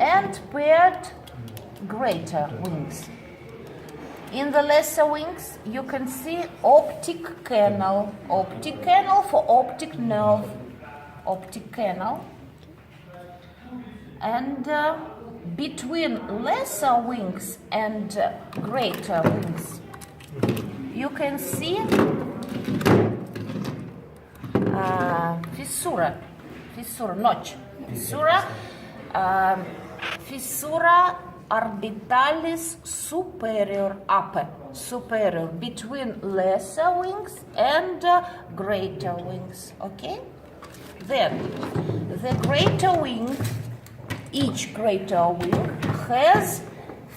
and paired greater wings. In the lesser wings, you can see optic canal for optic nerve, optic canal. And between lesser wings and greater wings, you can see fissura orbitalis superior between lesser wings and greater wings. Okay? Then the greater wing, each greater wing has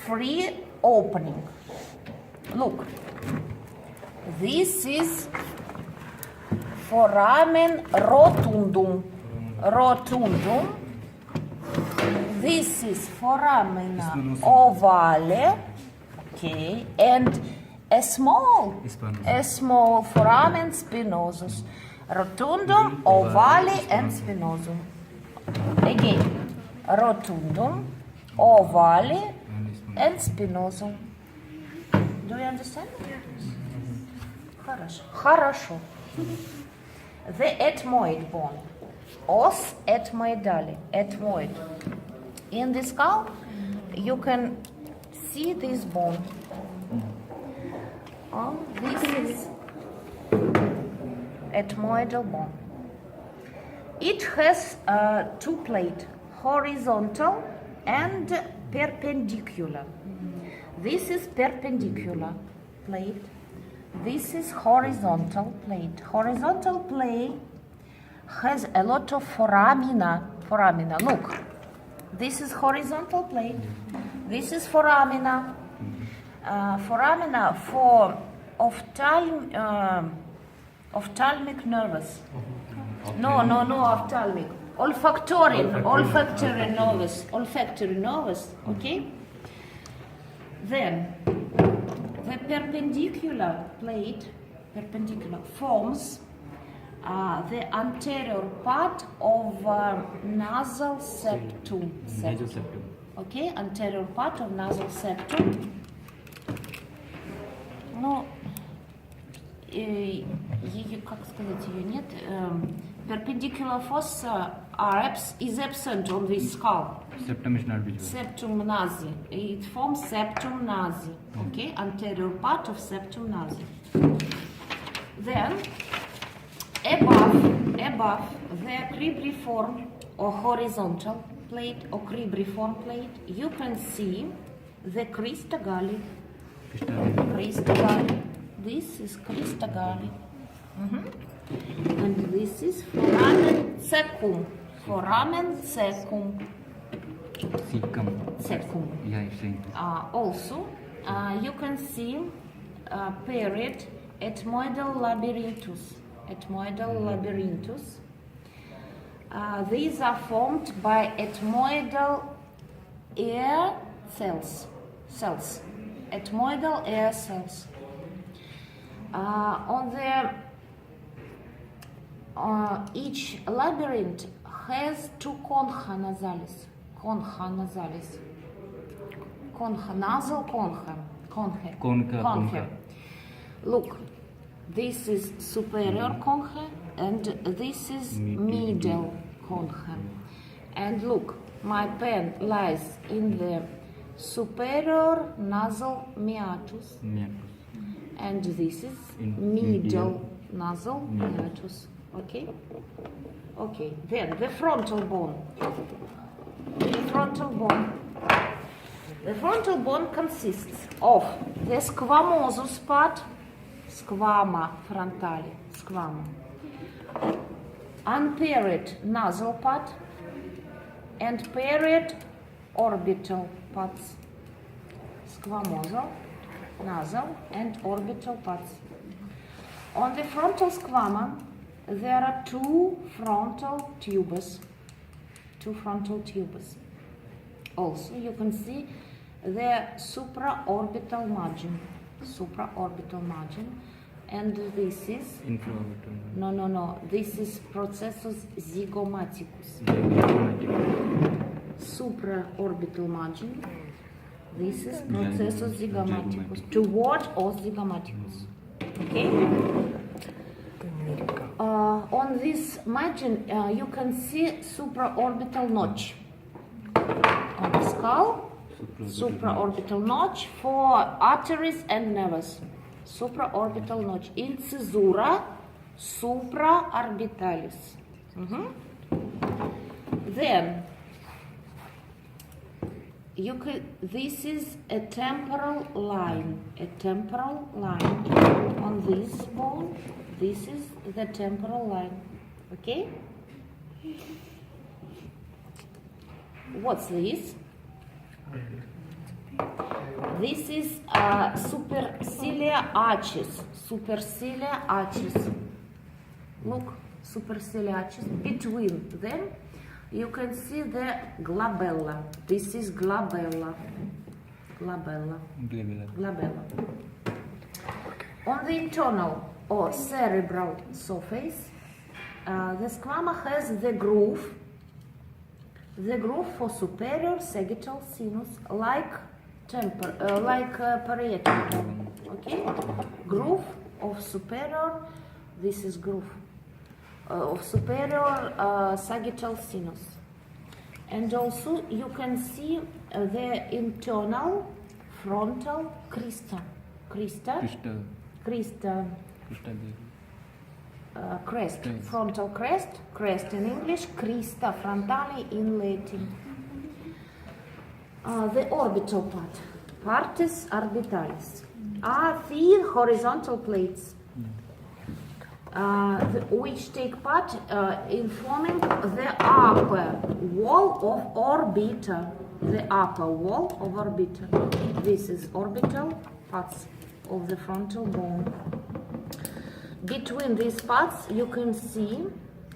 free opening. Look, this is foramen rotundum. This is foramina ovale, okay, and a small foramen spinosum. Rotundum, ovale, and spinosum. Again, rotundum, ovale, and spinosum. Do you understand? Хорошо. The ethmoid bone. Os ethmoidale, ethmoid. In the skull, you can see this bone. This is ethmoidal bone. It has two plates, horizontal and perpendicular. This is perpendicular plate. This is horizontal plate. Horizontal plate has a lot of foramina. Look, this is horizontal plate. This is foramina. Foramina for ophthalmic nervous. No, ophthalmic. Olfactory nervous. Okay. Then the perpendicular plate, forms the anterior part of nasal septum. Okay, anterior part of nasal septum. Ну, ее, как сказать, ее нет. Perpendicular fossa is absent on this skull. Septum is not visible. Septum nasi. It forms septum nasi. Okay, anterior part of septum nasi. Then, above the cribriform or horizontal plate or cribriform plate, you can see the crista galli. This is crista galli. And this is foramen cecum. Cecum. Yeah, I'm saying. Also, you can see paired ethmoidal labyrinthus. These are formed by ethmoidal air cells. Ethmoidal air cells. Each labyrinth has two concha nasalis. Nasal concha. Look, this is superior concha and this is middle concha. And look, my pen lies in the superior nasal meatus. And this is middle nasal meatus. Okay? Okay, then the frontal bone. The frontal bone consists of the squamosous part, squama frontale, unpaired nasal part, and paired orbital parts. Squamosal, nasal, and orbital parts. On the frontal squama, there are two frontal tubes. Also, you can see the supraorbital margin, and this is Infraorbital. no. This is processus zygomaticus. supraorbital margin. This is processus zygomaticus, toward os zygomaticus. Okay? On this margin, you can see supraorbital notch. On the skull, supraorbital notch for arteries and nerves. Supraorbital notch. Incisura supraorbitalis. Then, this is a temporal line. A temporal line on this bone. This is the temporal line. Okay? What's this? This is superciliar arches. Superciliar arches. Look, superciliar arches. Between them, you can see the glabella. This is glabella. Glabella. Glabella. On the internal or cerebral surface, the squama has the groove for superior sagittal sinus, like parietal. Okay, groove of superior. This is groove of superior sagittal sinus, and also you can see the internal frontal crista. Crest, frontal crest in English, crista frontale in Latin. The orbital part, partes orbitalis, are thin horizontal plates which take part in forming the upper wall of orbita. The upper wall of orbita. This is orbital parts of the frontal bone. Between these parts, you can see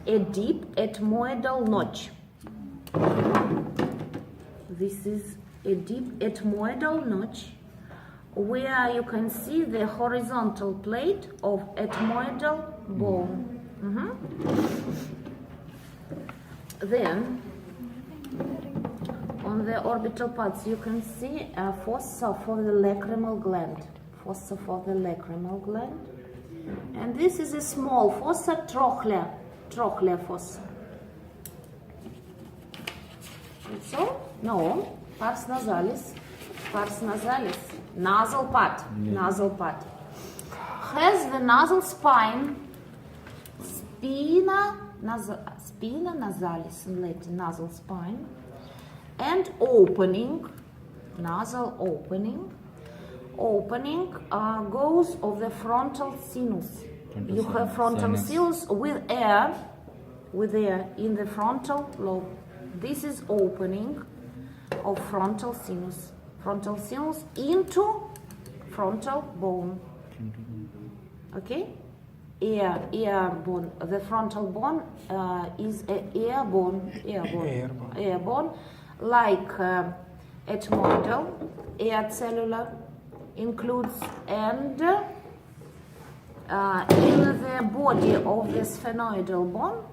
a deep ethmoidal notch. This is a deep ethmoidal notch where you can see the horizontal plate of ethmoidal bone. Then, on the orbital parts, you can see a fossa for the lacrimal gland. Fossa for the lacrimal gland. And this is a small fossa, trochlea fossa. That's all? No. Pars nasalis, nasal part, has the nasal spine, spina nasalis in Latin, nasal spine, and opening, nasal opening goes of the frontal sinus. You have frontal sinus with air in the frontal lobe. This is opening of frontal sinus into frontal bone. Okay? Ear bone. The frontal bone is an ear bone, like ethmoidal, ear cellular includes, and in the body of the sphenoidal bone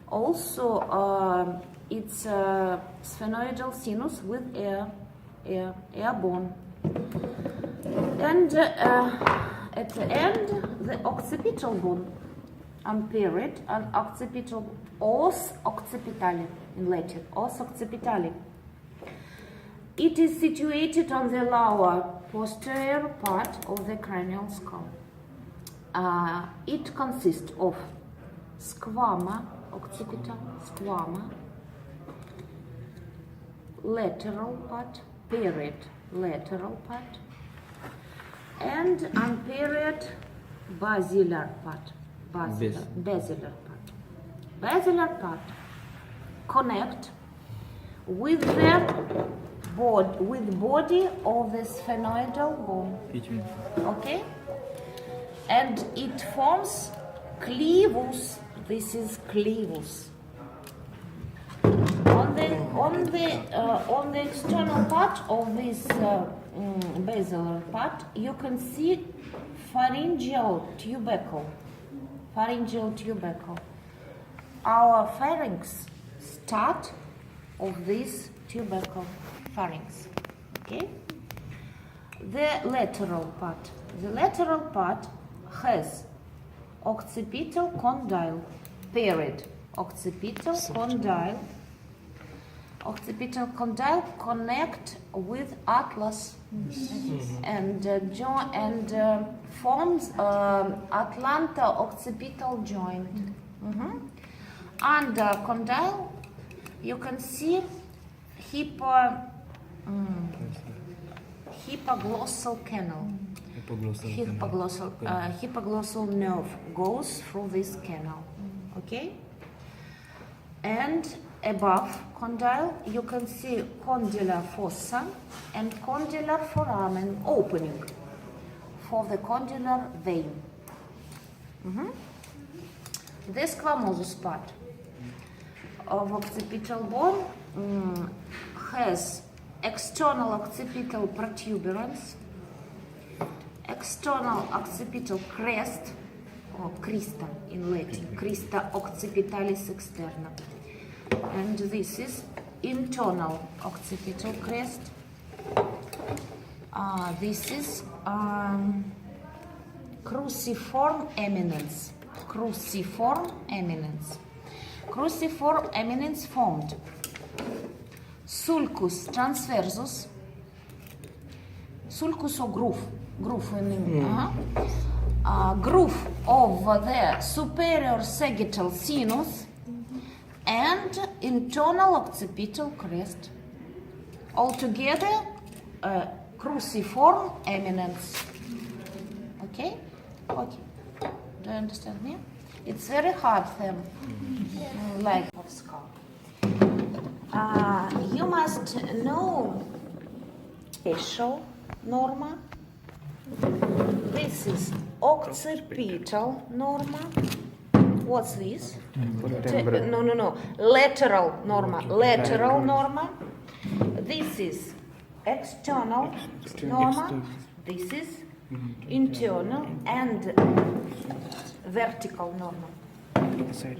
also it's sphenoidal sinus with air bone. And at the end, the occipital bone, unpaired, and occipital, os occipitali in Latin, os occipitali. It is situated on the lower posterior part of the cranial skull. It consists of squama, occipital, squama, lateral part, paired lateral part, and unpaired basilar part. Basilar part connect with the body of the sphenoidal bone. Okay, and it forms clavus. This is clavus. On the external part of this basilar part, you can see pharyngeal tubercle. Our pharynx start of this tubercle pharynx. Okay? The lateral part. The lateral part has occipital condyle, paired occipital condyle. Occipital condyle connect with atlas and forms Atlanta occipital joint. Under condyle, you can see hypoglossal canal. Hypoglossal nerve goes through this canal. Okay? And above condyle, you can see condylar fossa and condylar foramen opening for the condylar vein. The squamosous part of occipital bone has external occipital protuberance, external occipital crest, or crista in Latin, crista occipitalis externa. And this is internal occipital crest. This is cruciform eminence. Cruciform eminence. Cruciform eminence formed sulcus transversus, sulcus or groove in English, groove of the superior sagittal sinus and internal occipital crest. Altogether, cruciform eminence. Okay? Okay. Do you understand me? It's very hard thing, like of skull. You must know facial norma. This is occipital norma. What's this? No. Lateral norma. Lateral norma. This is external norma. This is internal and vertical norma.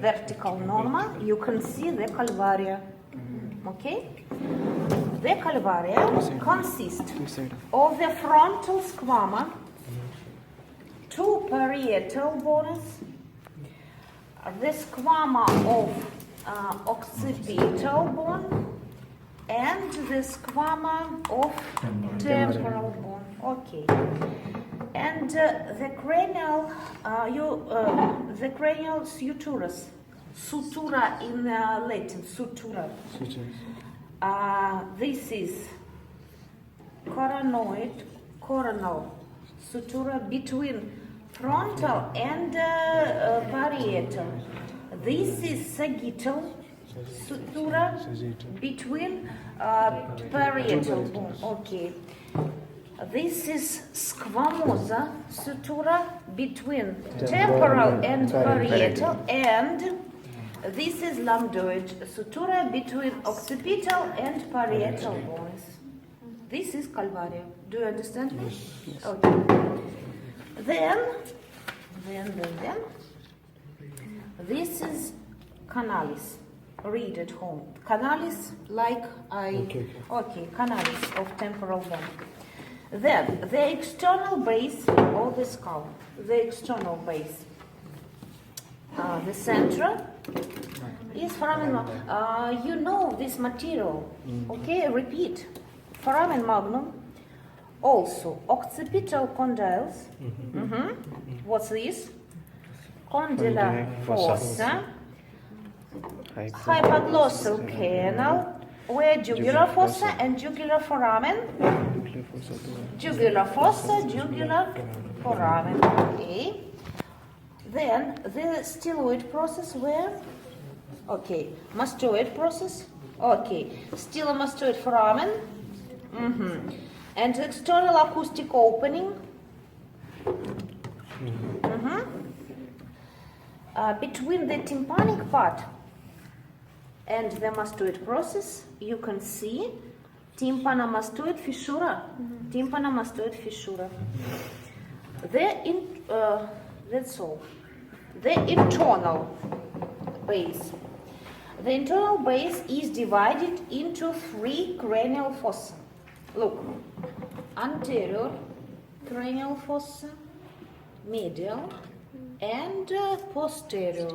Vertical norma, you can see the calvaria. Okay? The calvaria consists of the frontal squama, two parietal bones, the squama of occipital bone, and the squama of temporal bone. Okay. And the cranial, the cranial suturas, sutura in Latin, sutura. This is coronal sutura between frontal and parietal. This is sagittal sutura between parietal bone. Okay. This is squamosa sutura between temporal and parietal, and this is lambdoid sutura between occipital and parietal bones. This is calvaria. Do you understand me? Yes. Okay. Then, this is canalis. Read at home. Canalis, like okay, canalis of temporal bone. Then, the external base of the skull, the external base, the center is foramen. You know this material, okay? Repeat. Foramen magnum, also occipital condyles. What's this? Condylar fossa, hypoglossal canal, where jugular fossa and jugular foramen. Jugular fossa, jugular foramen. Okay. Then the styloid process where? Okay. Mastoid process. Okay. Stylomastoid foramen. And external acoustic opening. Between the tympanic part and the mastoid process, you can see tympanomastoid fissura. Tympanomastoid fissura. That's all. The internal base. the internal base is divided into 3 cranial fossa. Look, anterior cranial fossa, medial, and posterior.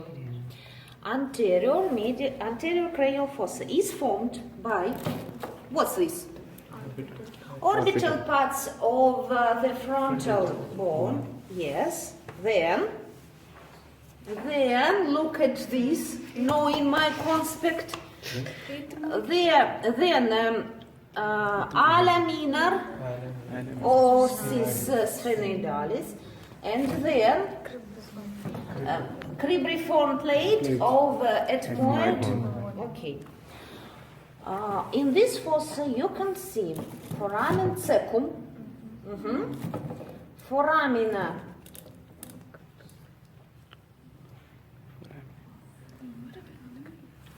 Anterior cranial fossa is formed by, what's this? Orbital parts of the frontal bone, yes. Then look at this, knowing my conspect. Then ala minor ossis sphenoidalis, and then cribriform plate of ethmoid. Okay. In this fossa you can see foramen cecum, foramina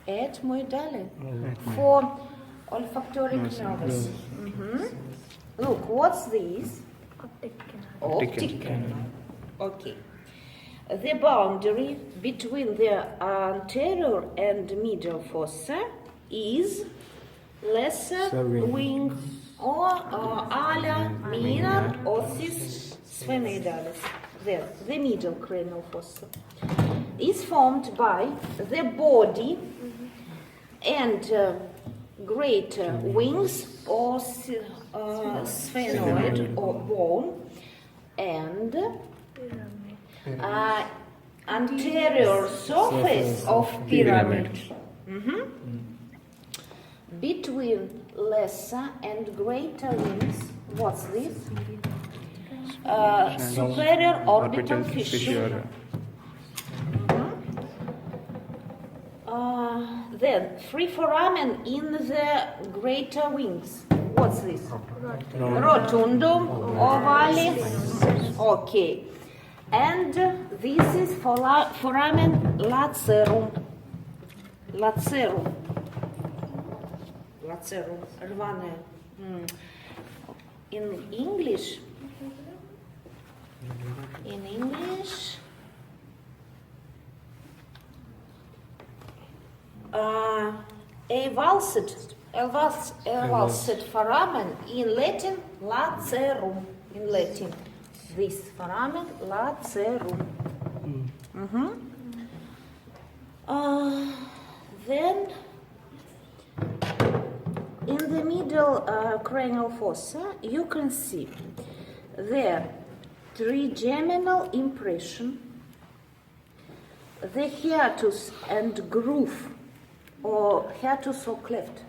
ethmoidale, for olfactory nerves. Look, what's this? Optic canal. Okay. The boundary between the anterior and medial fossa is lesser wing or ala minor ossis sphenoidalis. There, the medial cranial fossa is formed by the body and greater wings or sphenoid or bone and anterior surface of pyramid. Between lesser and greater wings, what's this? Superior orbital fissure. Then, free foramen in the greater wings. What's this? Rotundum ovalis. Okay. And this is foramen lacerum. Lacerum, rvane. In English, avulsed foramen, in Latin, lacerum, in Latin. This foramen, lacerum. Then, in the middle cranial fossa, you can see the trigeminal impression, the hiatus and groove, or hiatus or cleft,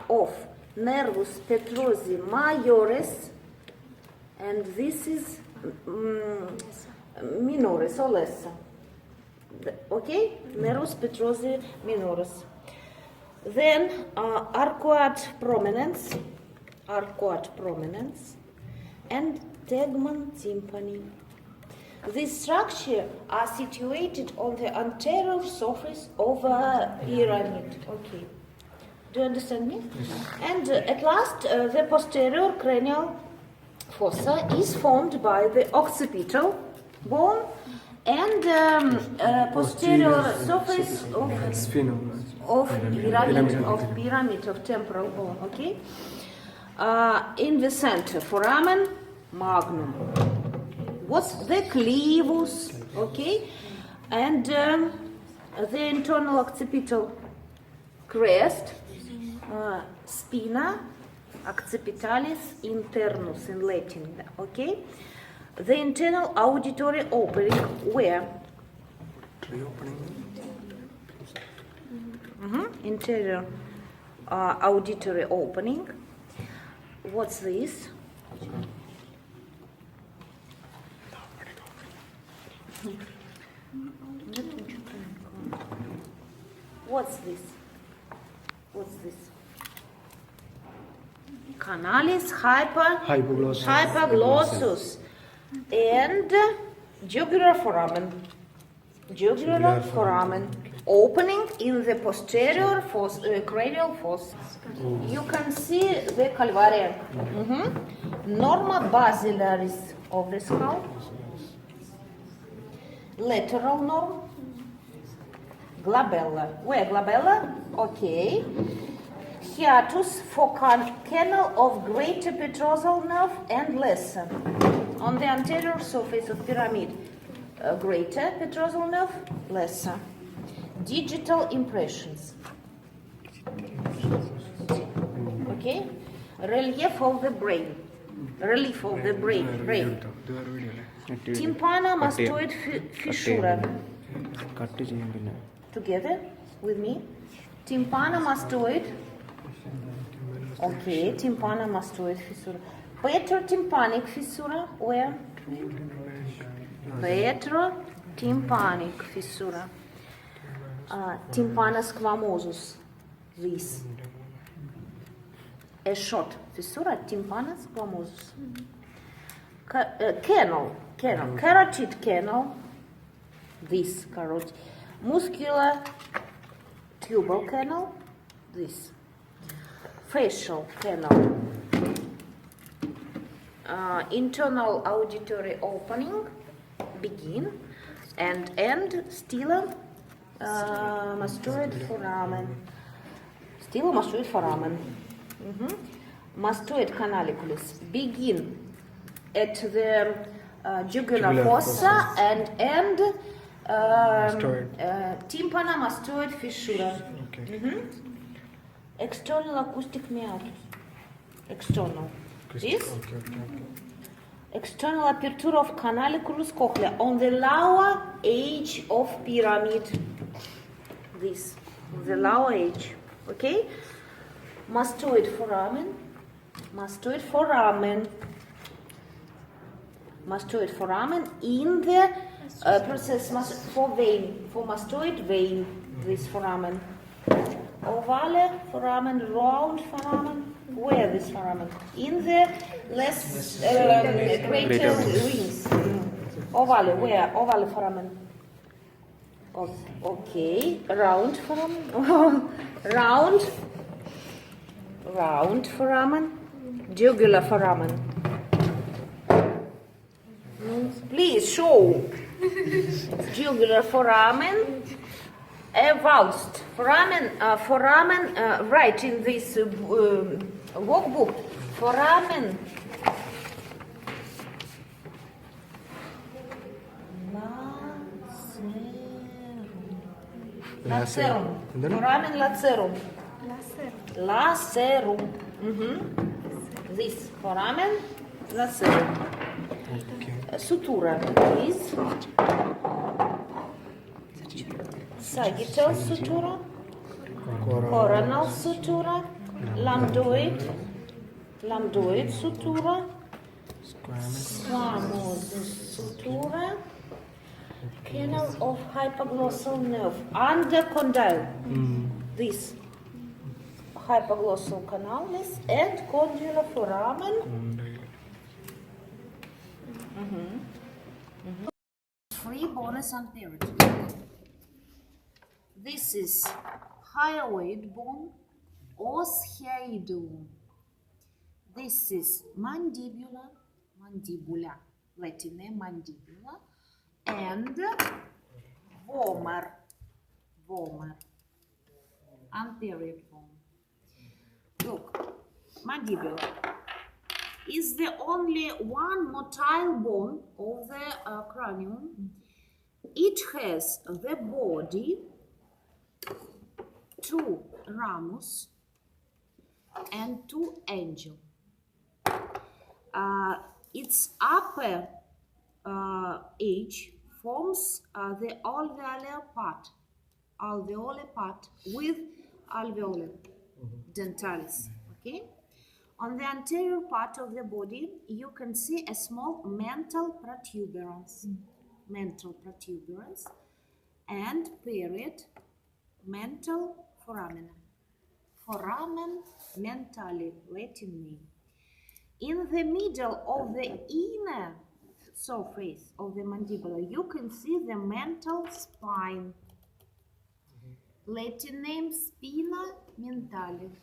of nervus petrosi majoris, and this is minoris or lesser. Okay? Nervus petrosi minoris. Then arcuate prominence, and tegmen tympani. These structures are situated on the anterior surface of a pyramid. Okay. Do you understand me? And at last, the posterior cranial fossa is formed by the occipital bone and posterior surface of pyramid of temporal bone. Okay. In the center, foramen magnum. What's the clavus? Okay, and the internal occipital crest, spina occipitalis internus in Latin. Okay, the internal auditory opening where interior auditory opening. What's this? What's this? Canalis hypoglossus and jugular foramen opening in the posterior cranial fossa. You can see the calvaria. Norma basilaris of the skull. Lateral norm, glabella. Where glabella? Okay. Hiatus for canal of greater petrosal nerve and lesser. On the anterior surface of pyramid, greater petrosal nerve, lesser. Digital impressions. Okay. Relief of the brain. Relief of the brain. Tympanomastoid fissura. Together with me. Tympanomastoid. Okay, tympanomastoid fissura. Petrotympanic fissura. Where? Petrotympanic fissura. Tympanus this. A short fissura, tympanus squamosus. Canal, carotid canal, this carotid. Muscular tubal canal, this. Facial canal. Internal auditory opening, begin, and end, stela mastoid foramen. Stela mastoid foramen. Mastoid canaliculus, begin at the jugular fossa and end tympanomastoid fissura. External acoustic meatus. External. This? External aperture of canaliculus cochlea on the lower edge of pyramid. This. On the lower edge. Okay? Mastoid foramen. Mastoid foramen. Mastoid foramen in the process for vein. For mastoid vein. This foramen. Ovale foramen, round foramen. Where this foramen? In the less greater rings. Ovale, where? Ovale foramen. Okay, round foramen. round foramen. Jugular foramen. Please show. Jugular foramen. Valsed foramen, right in this workbook, foramen lacerum, foramen lacerum, lacerum, this foramen lacerum, sutura, please. Sagittal sutura, coronal sutura, lambdoid sutura, squamous sutura, canal of hypoglossal nerve, under condyle. This hypoglossal canalis and condylar foramen. Free bonus and period. This is hyoid bone, oschioidum. This is mandibula, Latin name mandibula, and vomer, anterior bone. Look, mandibula is the only one motile bone of the cranium. It has the body, two ramus and two angel. Its upper edge forms the alveolar part with alveoli dentalis. Okay. On the anterior part of the body, you can see a small mental protuberance, and period mental foramen. Foramen mentally, Latin name. In the middle of the inner surface of the mandibular, you can see the mental spine. Latin name spina mentalis.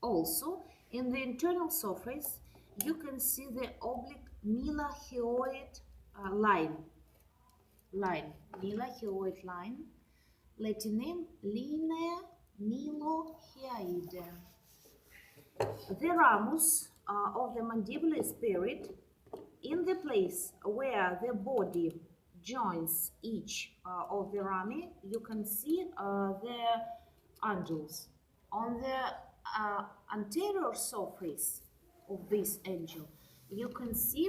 Also, in the internal surface, you can see the oblique milahyoid line. Milahyoid line. Latin name Linea nilohiaida. The ramus of the mandibular spirit, in the place where the body joins each of the rami, you can see the angels. On the anterior surface of this angel, you can see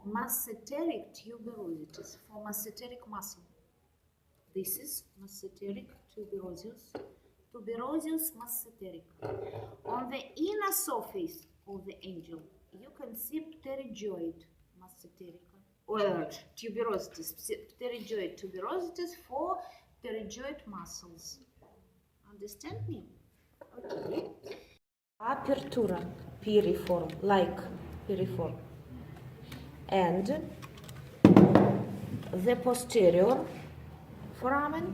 masseteric tuberosities for masseteric muscle. This is masseteric tuberosius, tuberosius masseteric. On the inner surface of the angel, you can see pterygoid masseterica, or tuberosities, pterygoid tuberosities for pterygoid muscles. Understand me? Okay. Apertura, piriform, like piriform. And the posterior foramen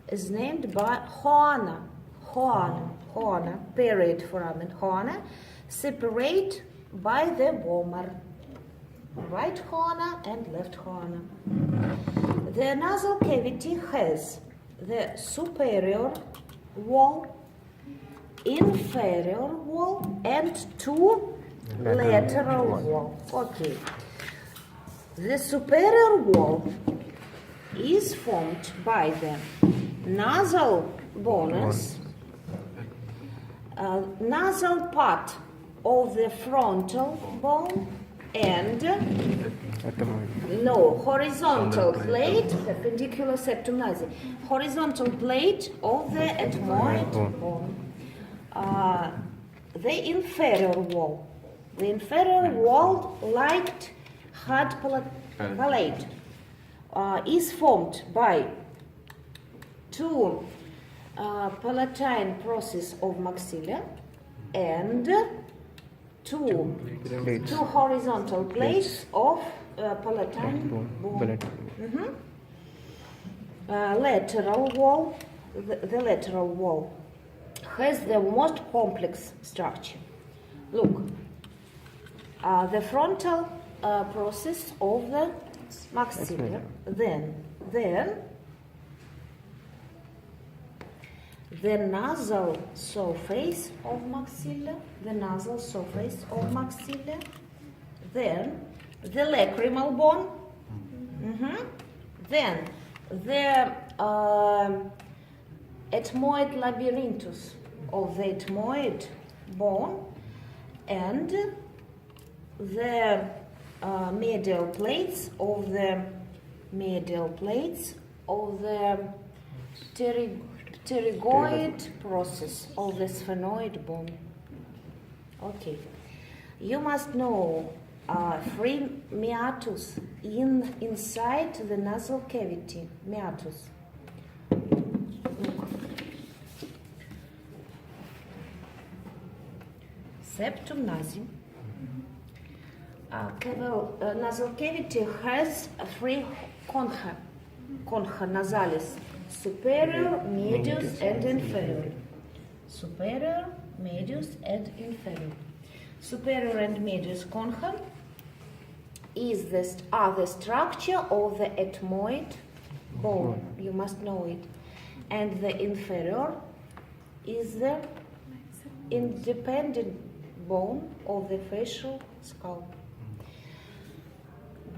is named by Hoana, period foramen, Hoana, separate by the vomer, right Hoana and left Hoana. The nasal cavity has the superior wall, inferior wall, and two lateral walls. Okay. The superior wall is formed by the nasal bonus, nasal part of the frontal bone, and horizontal plate, perpendicular septum nasal, horizontal plate of the ethmoid bone. The inferior wall. The inferior wall, like hard palate, is formed by two palatine process of maxilla and two horizontal plates of palatine bone. Lateral wall, the lateral wall has the most complex structure. Look, the frontal process of the maxilla, then the nasal surface of maxilla, then the lacrimal bone, then the ethmoid labyrinthus of the ethmoid bone, and the medial plates of the pterygoid process of the sphenoid bone. Okay, you must know three meatus inside the nasal cavity. Meatus. Septum nasum. Nasal cavity has three concha nasalis: superior, medius, and inferior. Superior, medius, and inferior. Superior and medius concha are the structure of the ethmoid bone. You must know it. And the inferior is the independent bone of the facial skull.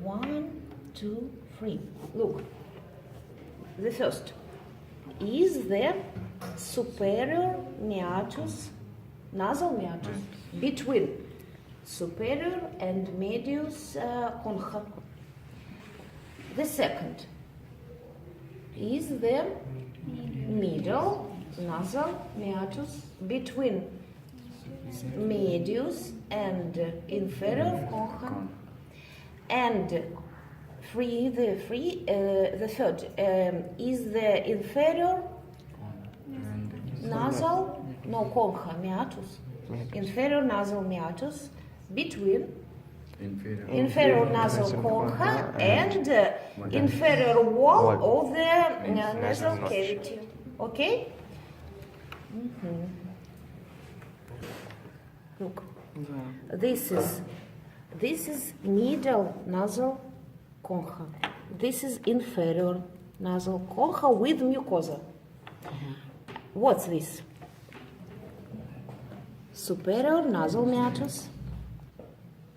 1, 2, 3. Look, the first is the superior meatus, nasal meatus, between superior and medius concha. The second is the middle nasal meatus between medius and inferior concha, and the third is the inferior nasal, concha meatus, inferior nasal meatus between inferior nasal concha and inferior wall of the nasal cavity. Okay? Look, this is middle nasal concha. This is inferior Nasal concha with mucosa. What's this? Superior nasal meatus,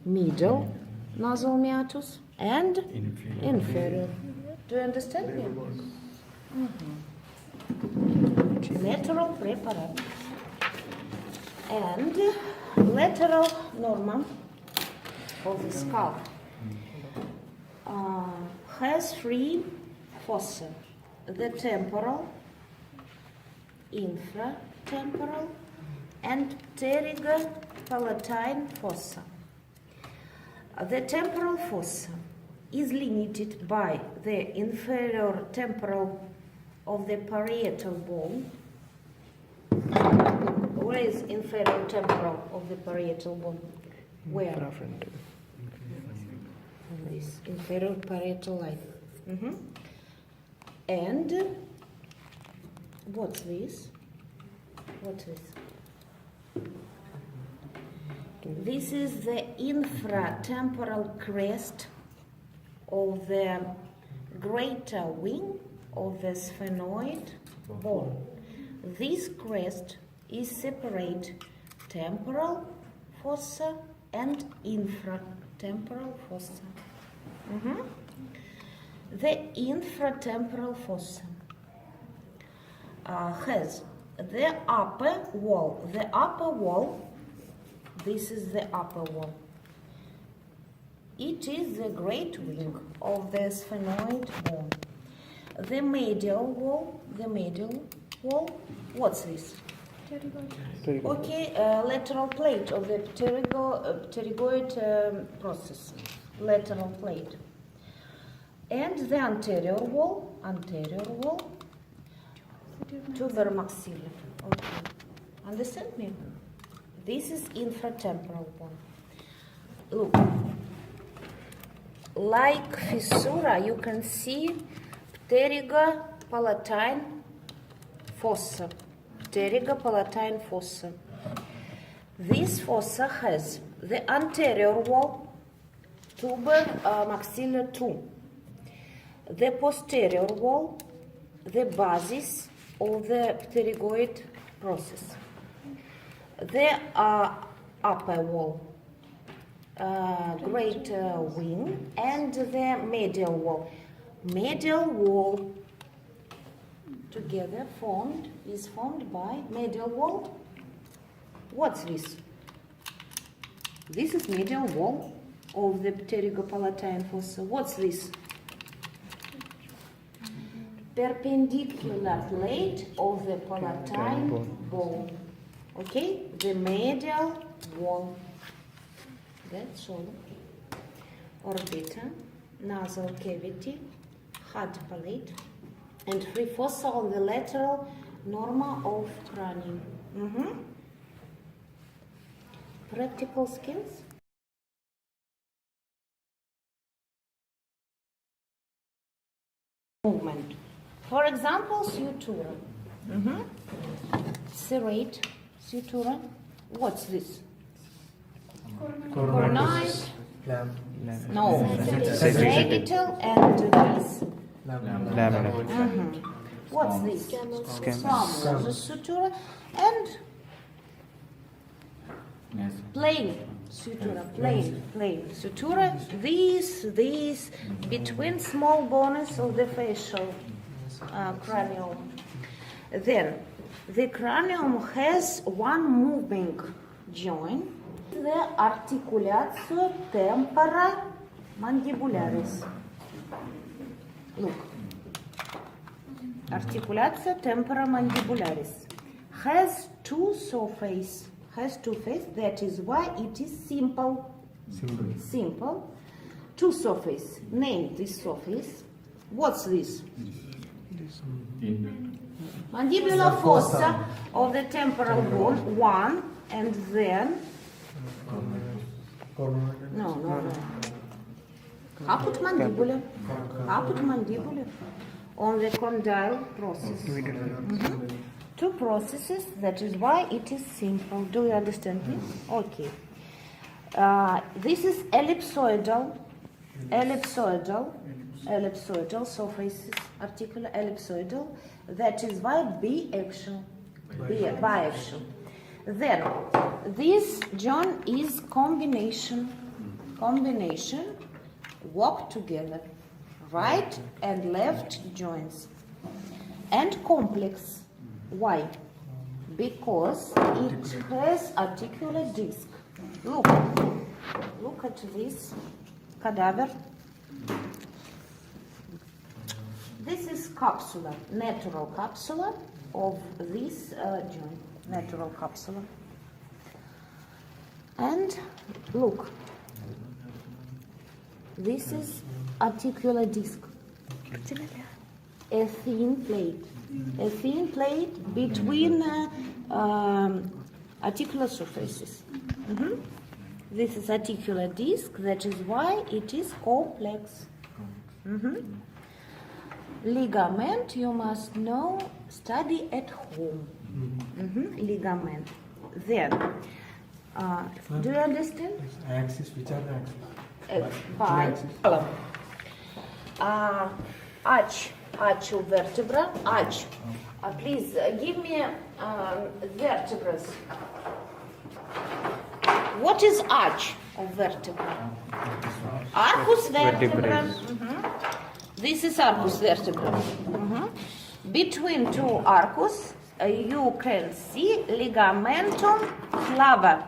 middle nasal meatus, and inferior. Do you understand me? Lateral preparate and lateral norma of the skull has three fossa: the temporal, infratemporal, and pterygopalatine fossa. The temporal fossa is limited by the inferior temporal of the parietal bone. Where is inferior temporal of the parietal bone? Where? This inferior parietal line. And what's this? What's this? This is the infratemporal crest of the greater wing of the sphenoid bone. This crest is separate temporal fossa and infratemporal fossa. The infratemporal fossa has the upper wall. The upper wall, this is the upper wall. It is the great wing of the sphenoid bone. The medial wall, what's this? Okay, lateral plate of the pterygoid process, lateral plate. And the anterior wall, tuber maxilla. Okay, understand me? This is infratemporal one. Look, like fissura, you can see pterygopalatine fossa. Pterygopalatine fossa. This fossa has the anterior wall, tuber maxilla 2. The posterior wall, the basis of the pterygoid process. The upper wall, great wing, and the medial wall. Medial wall together is formed by medial wall. What's this? This is medial wall of the pterygopalatine fossa. What's this? Perpendicular plate of the palatine bone. Okay, the medial wall. That's all. Orbita, nasal cavity, hard palate, and free fossa on the lateral norma of cranium. Practical skills. Movement. For example, sutura. Serrate sutura. What's this? Cornoid. No. Sagittal and this. What's this? Scamus sutura and plain sutura. Plain sutura. This between small bones of the facial cranium. Then the cranium has one moving joint, the articulatio tempora mandibularis. Look, articulatio tempora mandibularis has two surfaces. That is why it is simple. Two surfaces. Name this surface. What's this? Mandibular fossa of the temporal bone, one, and then no. Caput mandibular on the condyle process. Two processes, that is why it is simple. Do you understand me? Okay. This is ellipsoidal ellipsoidal, surfaces articular ellipsoidal. That is why biaxial. Biaxial. Then this joint is combination. Walk together, right and left joints, and complex. Why? Because it has articular disc. Look at this cadaver. This is capsula, natural capsula of this joint, natural capsula. And look, this is articular disc. A thin plate between articular surfaces. This is articular disc, that is why it is complex. Ligament, you must know, study at home. Ligament. Then, do you understand? Axis, which are the axis? By arch of vertebra. Arch. Please give me vertebrae. What is arch of vertebra? Arcus vertebra. This is arcus vertebra. Between two arcus, you can see ligamentum flava.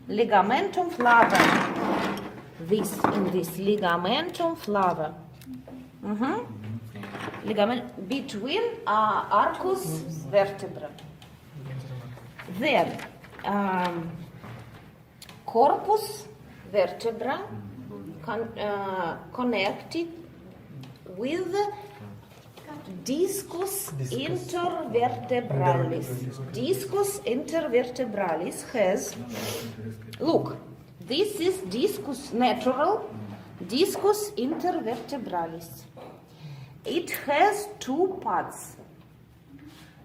Ligamentum flava. This ligamentum flava. Ligament between arcus vertebra. Then corpus vertebra connected with discus intervertebralis. Discus intervertebralis has, look, this is discus natural, discus intervertebralis. It has two parts,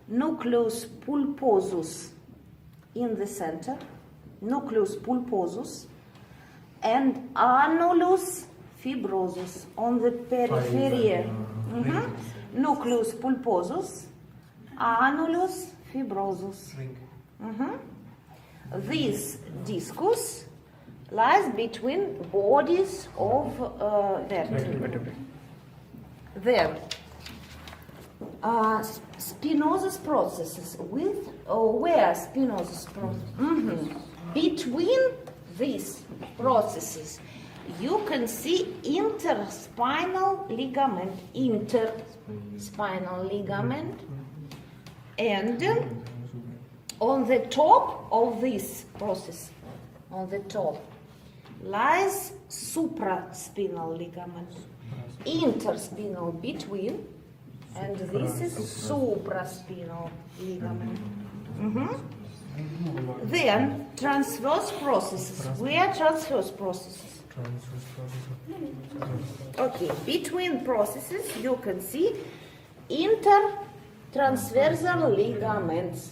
nucleus pulposus in the center, nucleus pulposus, and annulus fibrosus on the periphery. Nucleus pulposus, annulus fibrosus. This discus lies between bodies of vertebrae. Then, spinosus processes with where spinosus processes? Between these processes, you can see interspinal ligament, and on the top of this process, on the top, lies supraspinal ligament, interspinal between, and this is supraspinal ligament. Then transverse processes. Where transverse processes? Okay, between processes you can see intertransversal ligaments.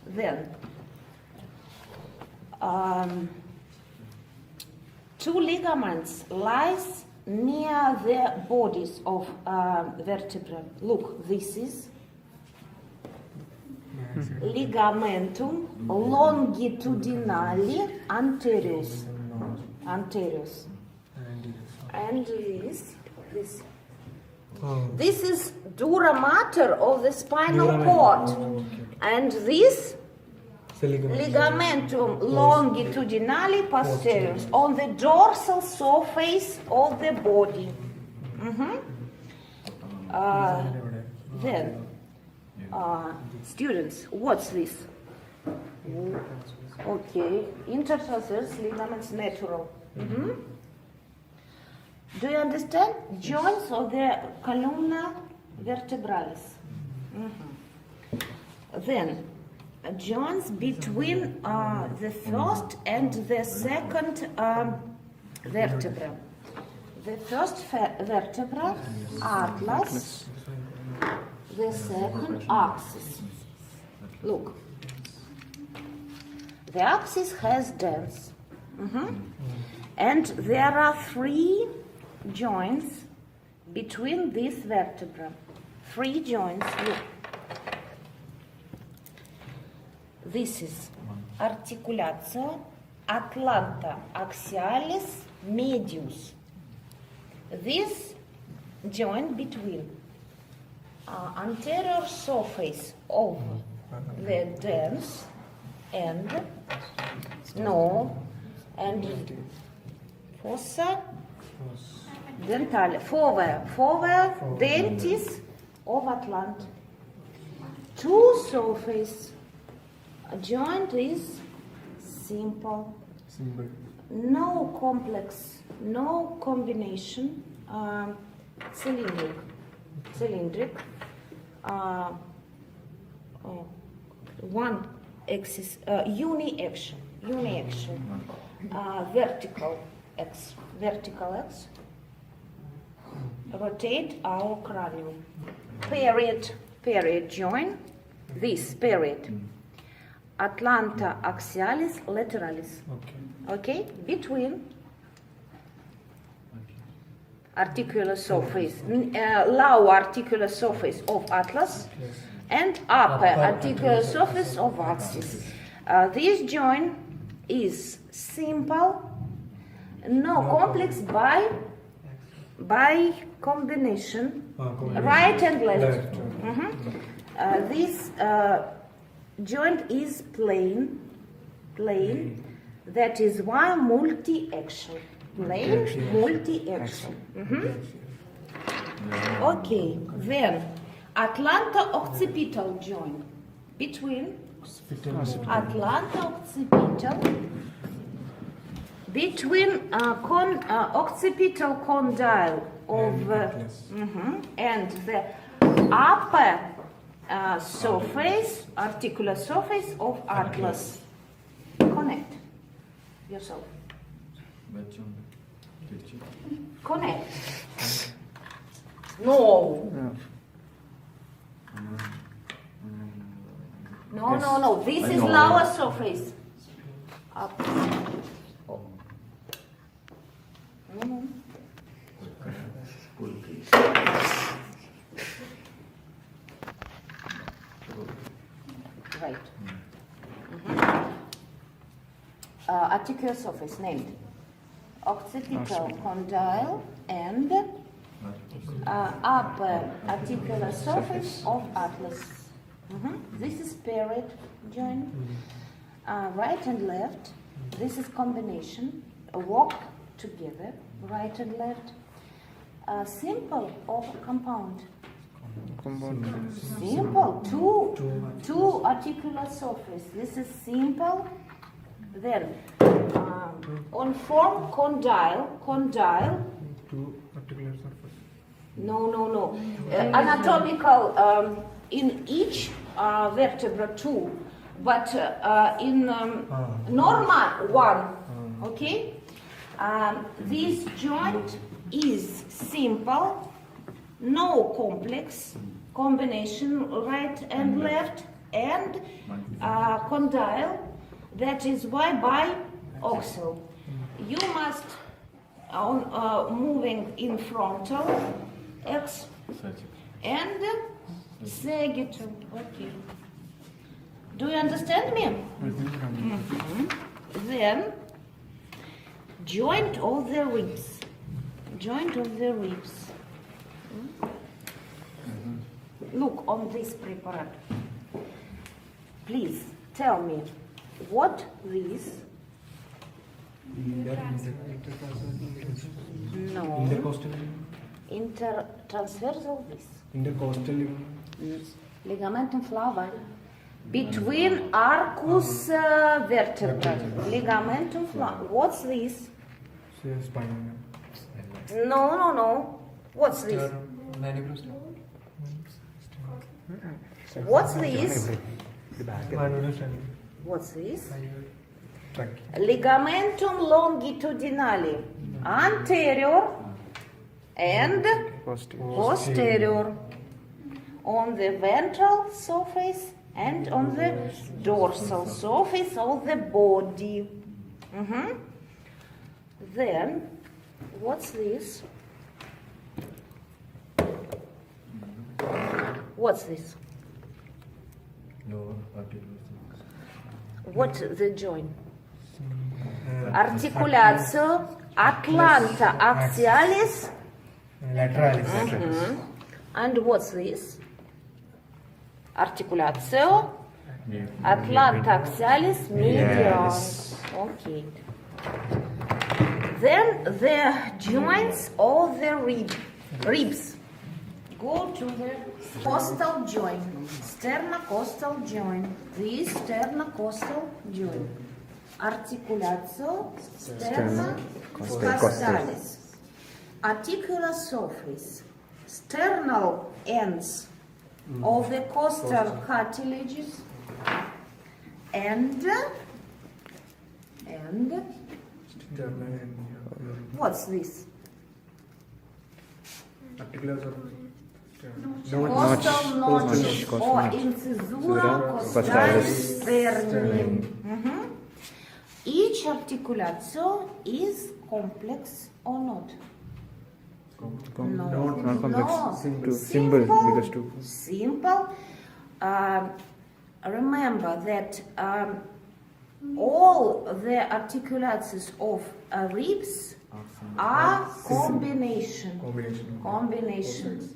Then two ligaments lies near the bodies of vertebrae. Look, this is ligamentum longitudinale anterius. And this. This is dura mater of the spinal cord. And this ligamentum longitudinale posterius on the dorsal surface of the body. Then, students, what's this? Okay, intertransverse ligaments natural. Do you understand? Joints of the columna vertebralis. Then, joints between the first and the second vertebra. The first vertebra, atlas, the second axis. Look, the axis has dents, and there are three joints between these vertebrae. 3 joints. Look. This is articulatio atlanta axialis medius. This joint between anterior surface of the dens and fossa dentale, fovea dentis of Atlanta. 2 surface joint is simple, no complex, no combination, cylindric, one axis, uniaxial, vertical x, rotate our cranium. Period joint, this period. Atlanta axialis lateralis. Okay, between articular surface, lower articular surface of atlas and upper articular surface of axis. This joint is simple, no complex by combination, right and left. This joint is plain. That is why multi-action. Multi-action. Okay, then Atlanta occipital joint between Atlanta occipital occipital condyle of and the upper surface, articular surface of atlas. Connect yourself. Connect. No. No. This is lower surface. Up. No. Right. Articular surface named occipital condyle and upper articular surface of atlas. This is period joint, right and left. This is combination, walk together, right and left. Simple or compound? Simple. Two articular surface. This is simple. Then on form condyle. 2 articular surface. No. Anatomical in each vertebra 2, but in normal 1. Okay. This joint is simple, no complex combination, right and left, and condyle. That is why by oxal. You must moving in frontal x and sagittal. Okay. Do you understand me? Then joint of the ribs. Look on this preparat. Please tell me what this. No. Intercostal. Intertransversal this. Intercostal. Ligamentum flavi. Between arcus vertebrae. Ligamentum flavi. What's this? Spine. No. What's this? What's this? What's this? Ligamentum longitudinale. Anterior and posterior. On the ventral surface and on the dorsal surface of the body. Then, what's this? What's this? Lower articular. What the joint? Articulatio Atlanta axialis. Lateralis. And what's this? Articulatio Atlanta axialis median. Okay. Then the joints of the ribs. Go to the costal joint, sternocostal joint. This sternocostal joint. Articulatio sternocostalis. Articular surface. Sternal ends of the costal cartilages and what's this? Articular surface. Costal notch or incisura costalis sternum. Each articulatio is complex or not? Not complex. Simple. Because two. Simple. Remember that all the articulatios of ribs are combinations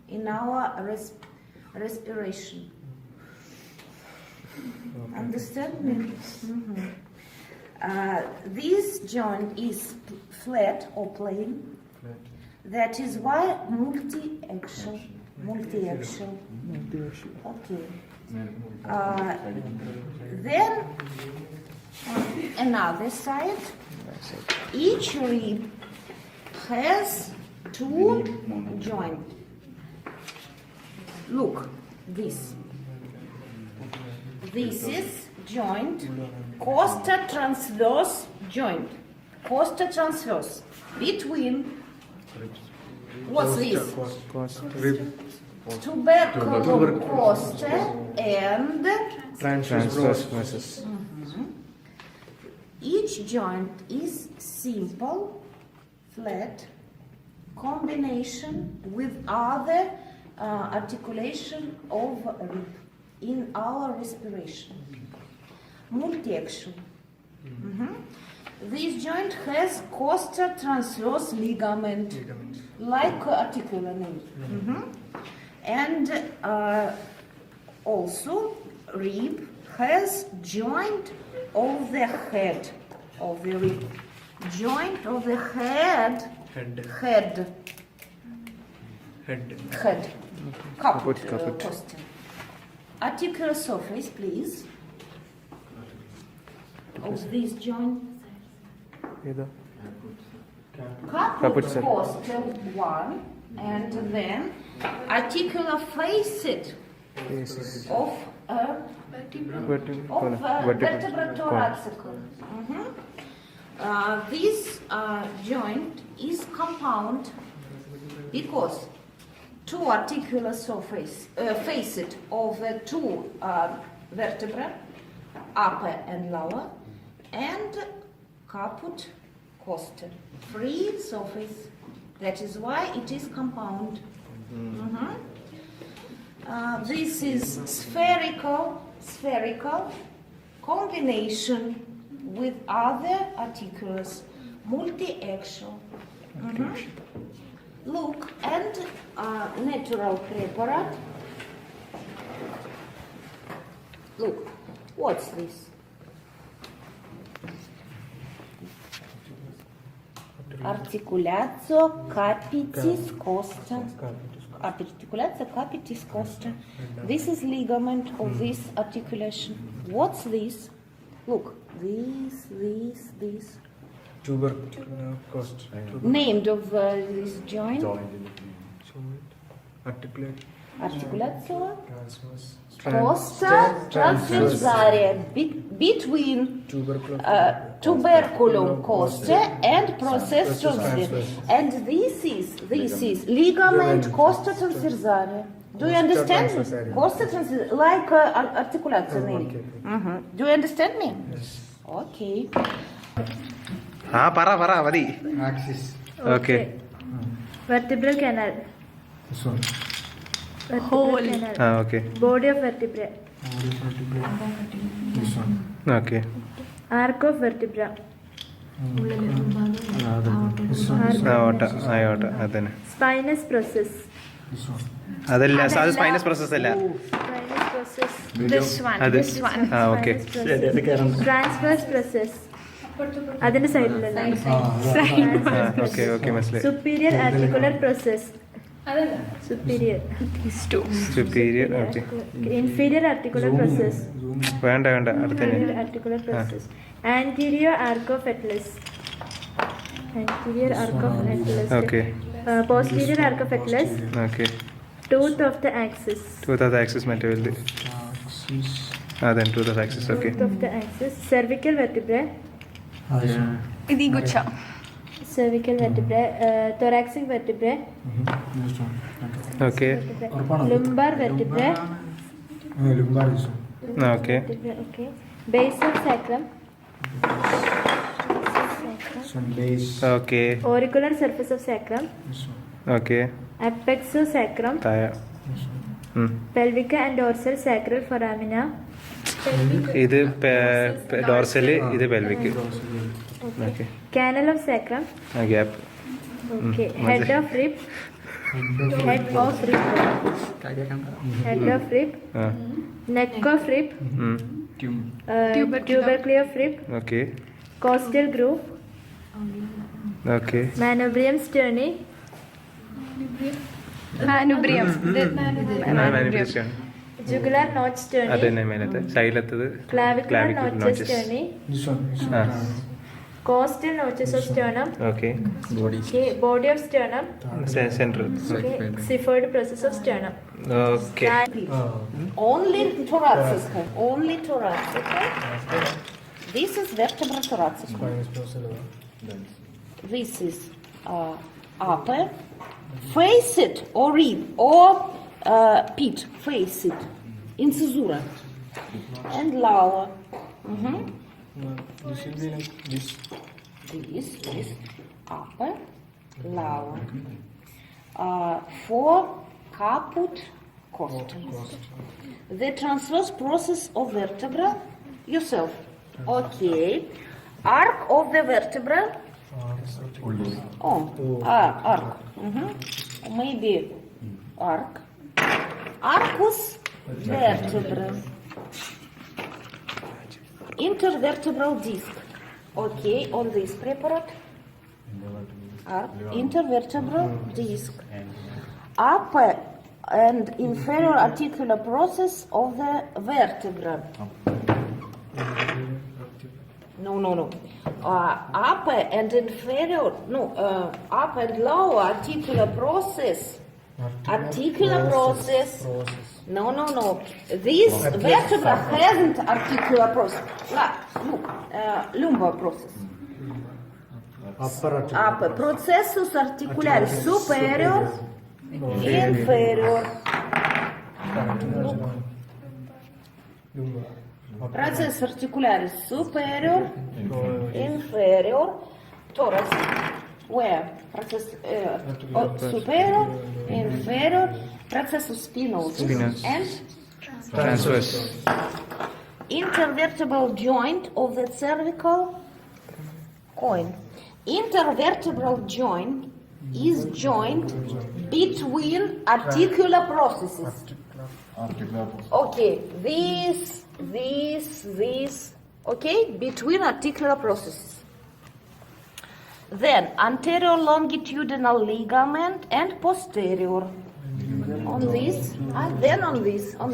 in our respiration. Understand me? This joint is flat or plain. That is why multi-axial. Okay. Then another side. Each rib has two joints. Look, this. This is joint, costa transverse joint. Costa transverse between. What's this? Tuberculum costa and Transverse versus. Each joint is simple, flat, combination with other articulation of rib in our respiration. Multi-axial. This joint has costa transverse ligament, like articular name. And also rib has joint of the head of the rib. Joint of the head. Caput. Costa. Articular surface, please. Of this joint. Caput costal one, and then articular facet of vertebrothoracical. This joint is compound because two articular surface facet of the two vertebrae, upper and lower, and caput costal free surface. That is why it is compound. This is spherical combination with other articulars, multi-axial. Look, and natural preparat. Look, what's this? Articulatio capitis costa. Articulatio capitis costa. This is ligament of this articulation. What's this? Look, this. Tuberculum costa. Named of this joint. Articulatio costa transversaria between tuberculum costa and process transversaria. And this is ligament costa transversaria. Do you understand me? Costa transversaria, like articulatio. Do you understand me? Yes. Okay. പറ മതി. Axis. Okay. Vertebral canal. This one. Whole. canal. Okay. Body of vertebrae. This one. Okay. Arc of vertebra. This one. aorta adene Spinous process. This one. adalla അത് spinous process അല്ല Spinous process. This one. അത് This one. Okay Spinous process. Transverse process. അതിന്റെ സൈഡിലല്ല. Okay മനസ്സിലായി Superior articular process. Superior. These two. Superior okay Inferior articular process. വേണ്ട അടുത്ത Inferior articular process. Anterior arc of atlas. Anterior arc of atlas. Okay Posterior arc of atlas. Okay Tooth of the axis. Tooth of axis മറ്റേ വലുത് അതെ tooth of axis okay Tooth of the axis. Cervical vertebrae. This one. Idi gucha. Cervical vertebrae. Thoracic vertebrae. This one. Okay Lumbar vertebrae. Lumbar this one. Okay Vertebrae, okay. Base of sacrum. This one base. Okay Auricular surface of sacrum. This one. Okay Apex of sacrum. താഴെ This one. Pelvic and dorsal sacral foramina. ഇത് ഡോർസല് ഇത് pelvic okay Canal of sacrum. Gap Okay. Head of rib. Head of rib. Head of rib. Neck of rib. Tubercle of rib. Okay Costal groove. Okay Manubrium sterni. Manubrium. Manipulation Jugular notch sterni. അതന്നെ മേലത്തെ സൈഡിലെത്തത് Clavicular notches notches. sterni. This one. This Ah. one. Costal notches of sternum. Okay Okay. Body of sternum. Central Okay. Xiphoid process of sternum. Okay Only thoracic. Only thoracic. This is vertebral thoracic. Spinous process. This is upper. Face it or rib or pit. Face it. Incisura. And lower. This will be like this. This is upper, lower. For caput costalis. The transverse process of vertebra. Yourself. Okay. Arc of the vertebra. Arc. Maybe arc. Arcus vertebra. Intervertebral disc. Okay, on this preparate. Intervertebral disc. Upper and inferior articular process of the vertebra. No. Upper and inferior, upper and lower articular process. Articular process. No. This vertebra hasn't articular process. Look, lumbar process. Upper processus articularis superior, inferior. Processus articularis superior, inferior, thoracic. Where? Process superior, inferior, processus spinosus and transverse intervertebral joint of the cervical coin. Intervertebral joint is joint between articular processes. Okay, this, okay, between articular processes. Then anterior longitudinal ligament and posterior. On this, and then on this, on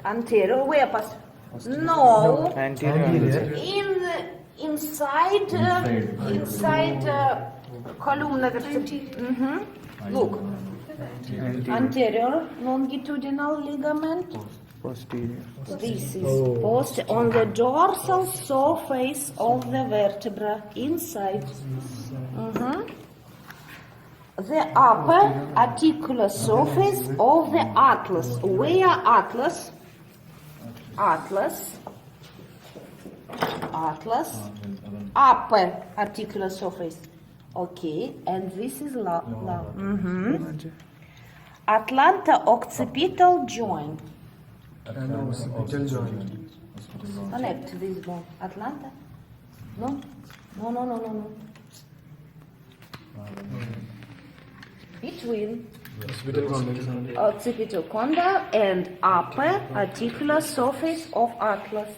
anterior, where pass? No, inside columnar vertebra. Look, anterior longitudinal ligament. posterior This is on the dorsal surface of the vertebra inside. The upper articular surface of the atlas. Where atlas? Atlas. Upper articular surface. Okay, and this is Atlanta-occipital joint. And occipital joint. Connect this bone. Atlanta? No? No. Between Occipital condyle. occipital condyle and upper articular surface of atlas.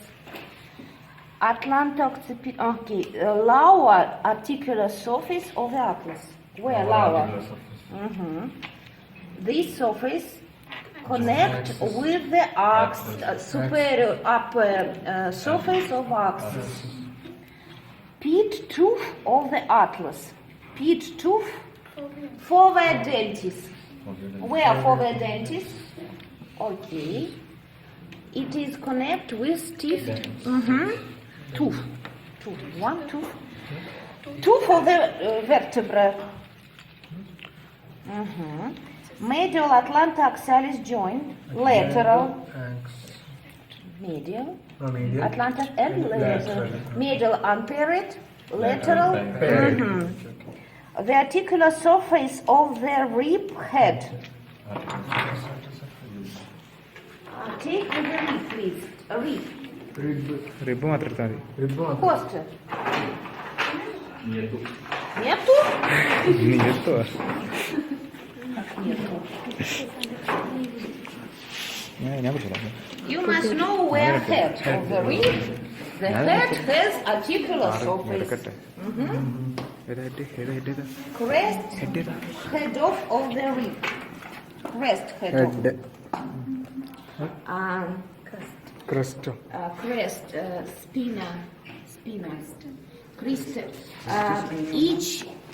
Atlanta-occipital, okay, lower articular surface of the atlas. Where lower? This surface connect with the superior upper surface of axis. Pit tooth of the atlas. Pit tooth, forward dentis. Where forward dentis? Okay. It is connect with stiff tooth. One tooth. Tooth of the vertebra. Medial Atlanta axialis joint, lateral, medial, Medial. Atlanta and lateral, medial anterior, lateral. The articular surface of the rib head. Take with the rib, please. A rib. Rib മാത്രം എടുത്താൽ മതി. Costa. Нету? Нету. ഞാൻ പിടിച്ചോളാം. You must know where head of the rib. The head has articular surface. എടുക്കട്ടെ. Crest, head off of the rib. Crest, head off. Crest. Crest, spina. Crest. Each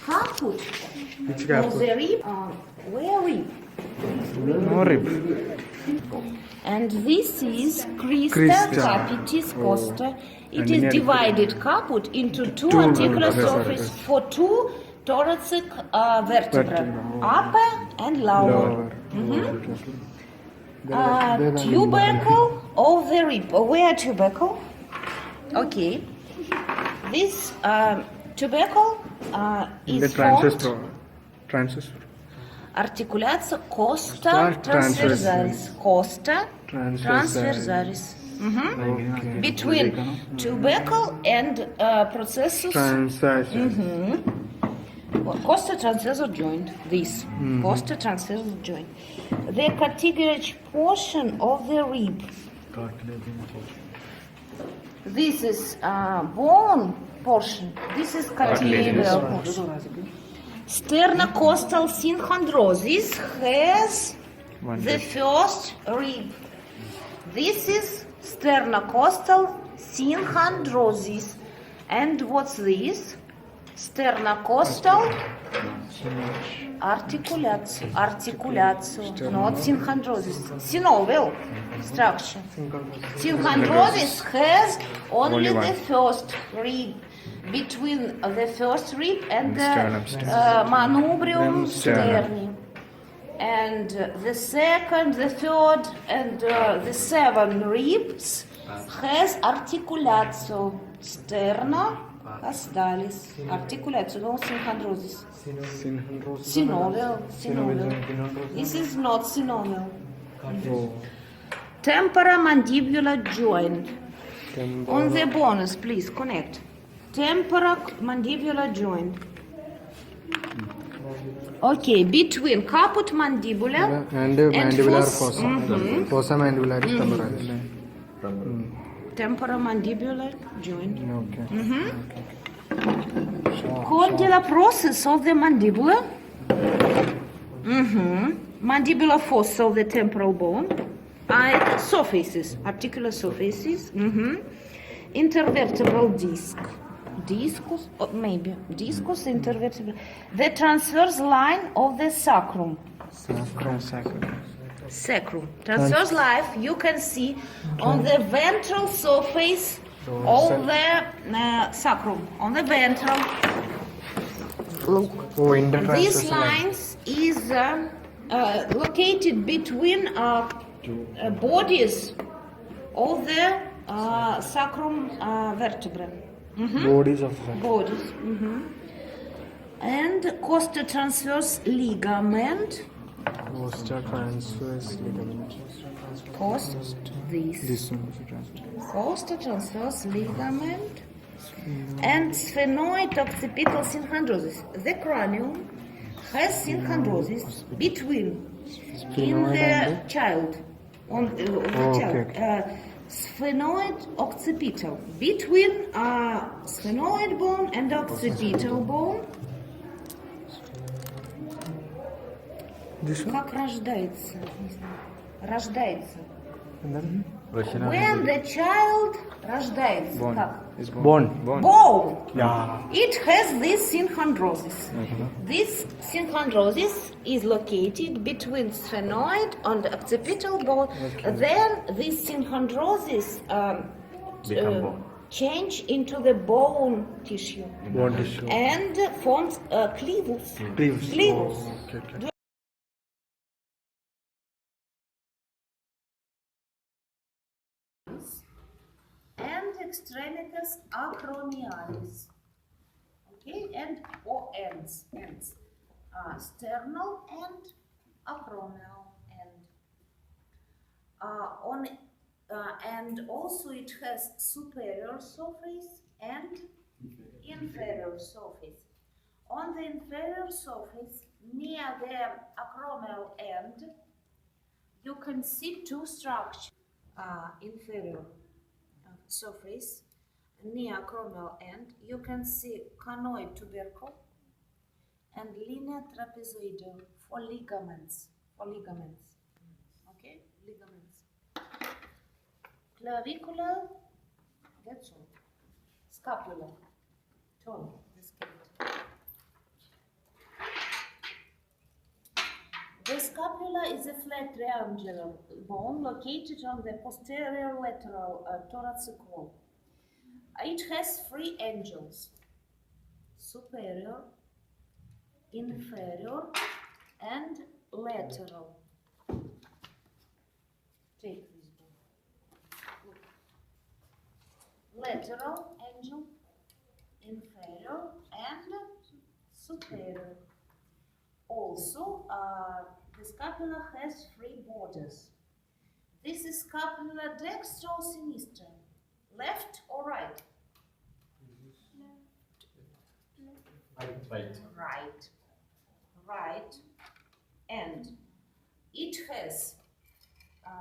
caput of the rib. Where rib? No rib. And this is crista Crista. capitis costa. It And is near- divided caput into two articular surfaces for two thoracic vertebrae, upper and lower. Tubercle of the rib. Where tubercle? Okay. This tubercle The is formed transistor. articulatio costa Costa transversalis. Costa Transversalis. transversalis. Between tubercle and processus. Costa transversal joint. This costa transversal joint. The cartilage portion of the rib. This is bone portion. This is cartilageral portion. Sternocostal synchondrosis has the first rib. This is sternocostal synchondrosis. And what's this? Sternocostal articulatio, not synchondrosis. Synovial structure. Synchondrosis has only Only one. the first rib. Between the first rib and the manubrium sterni. And the second, the third, and the seven ribs has articulatio. Sterno costalis. Articulatio, no synchondrosis. Synovial. This is not synovial. Temporomandibular joint. On the bonus, please connect. Temporomandibular joint. Okay, between caput mandibular And mandibular fossa. fossa. Fossa mandibularis temporalis. Temporomandibular joint. Okay. Condylar process of the mandibular. Mandibular fossa of the temporal bone. Surfaces, articular surfaces. Intervertebral disc. Discus, or maybe discus intervertebral. The transverse line of the sacrum. Sacrum. Transverse line you can see on the ventral surface of the sacrum. On the ventral. Look. These lines is located between bodies of the sacrum vertebra. Bodies of Bodies. And costotransverse ligament Costa transverse ligament. Cost, this. This one is transverse. Costa transverse ligament and sphenoid occipital synchondrosis. The cranium has synchondrosis between in Sphenoid the and child on the child. okay. Sphenoid occipital between sphenoid bone and occipital bone. This one? Как рождается? Не знаю. Рождается. And then? When the child рождается, Bone. как? Is Bone. Bone. Yeah. It has this synchondrosis. This synchondrosis is located between sphenoid and the occipital bone. Then this synchondrosis Become bone. change into the bone tissue Bone tissue. and forms clivus. Clivus. Clivus. Oh, okay. And extremitas acromialis. Okay, and or ends. Sternal and acromial end. And also it has superior surface and inferior surface. On the inferior surface, near the acromial end, you can see two structures. Inferior surface, near acromial end, you can see conoid tubercle and linea trapezoidal for ligaments. Okay, ligaments. Clavicular, that's all. Scapula, tone, the skeleton. The scapula is a flat triangular bone located on the posterior lateral thoracic wall. It has three angles: superior, inferior, and lateral. Take this bone. Look. Lateral angle, inferior, and superior. Also, the scapula has three borders. This is scapula dextro or sinister, left or right? Right. And it has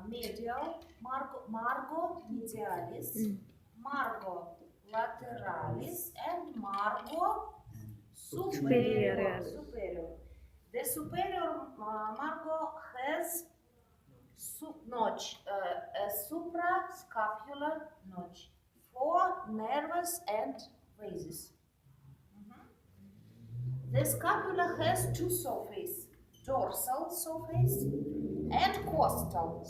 medial, margo medialis, margo lateralis, and margo superior. The superior margo has notch, a suprascapular notch for nerves and vases. The scapula has two surfaces, dorsal surface and costal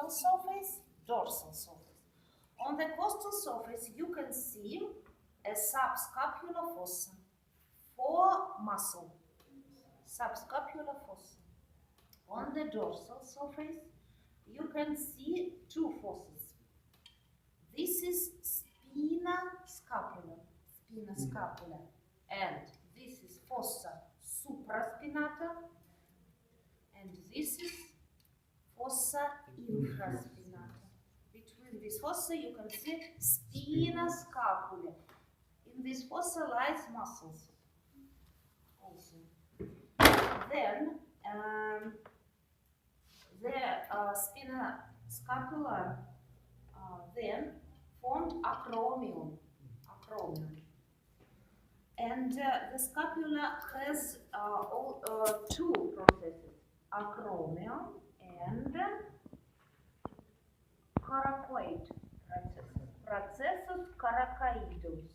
surface, dorsal surface. On the costal surface, you can see a subscapular fossa for muscle. Subscapular fossa. On the dorsal surface, you can see two fossas. This is spina scapula, and this is fossa supraspinata, and this is fossa infraspinata. Between this fossa, you can see spina scapula. In this fossa lies muscles. Also. Then the spina scapula then formed acromion. And the scapula has two processes, acromion and coracoid processus coracoidus.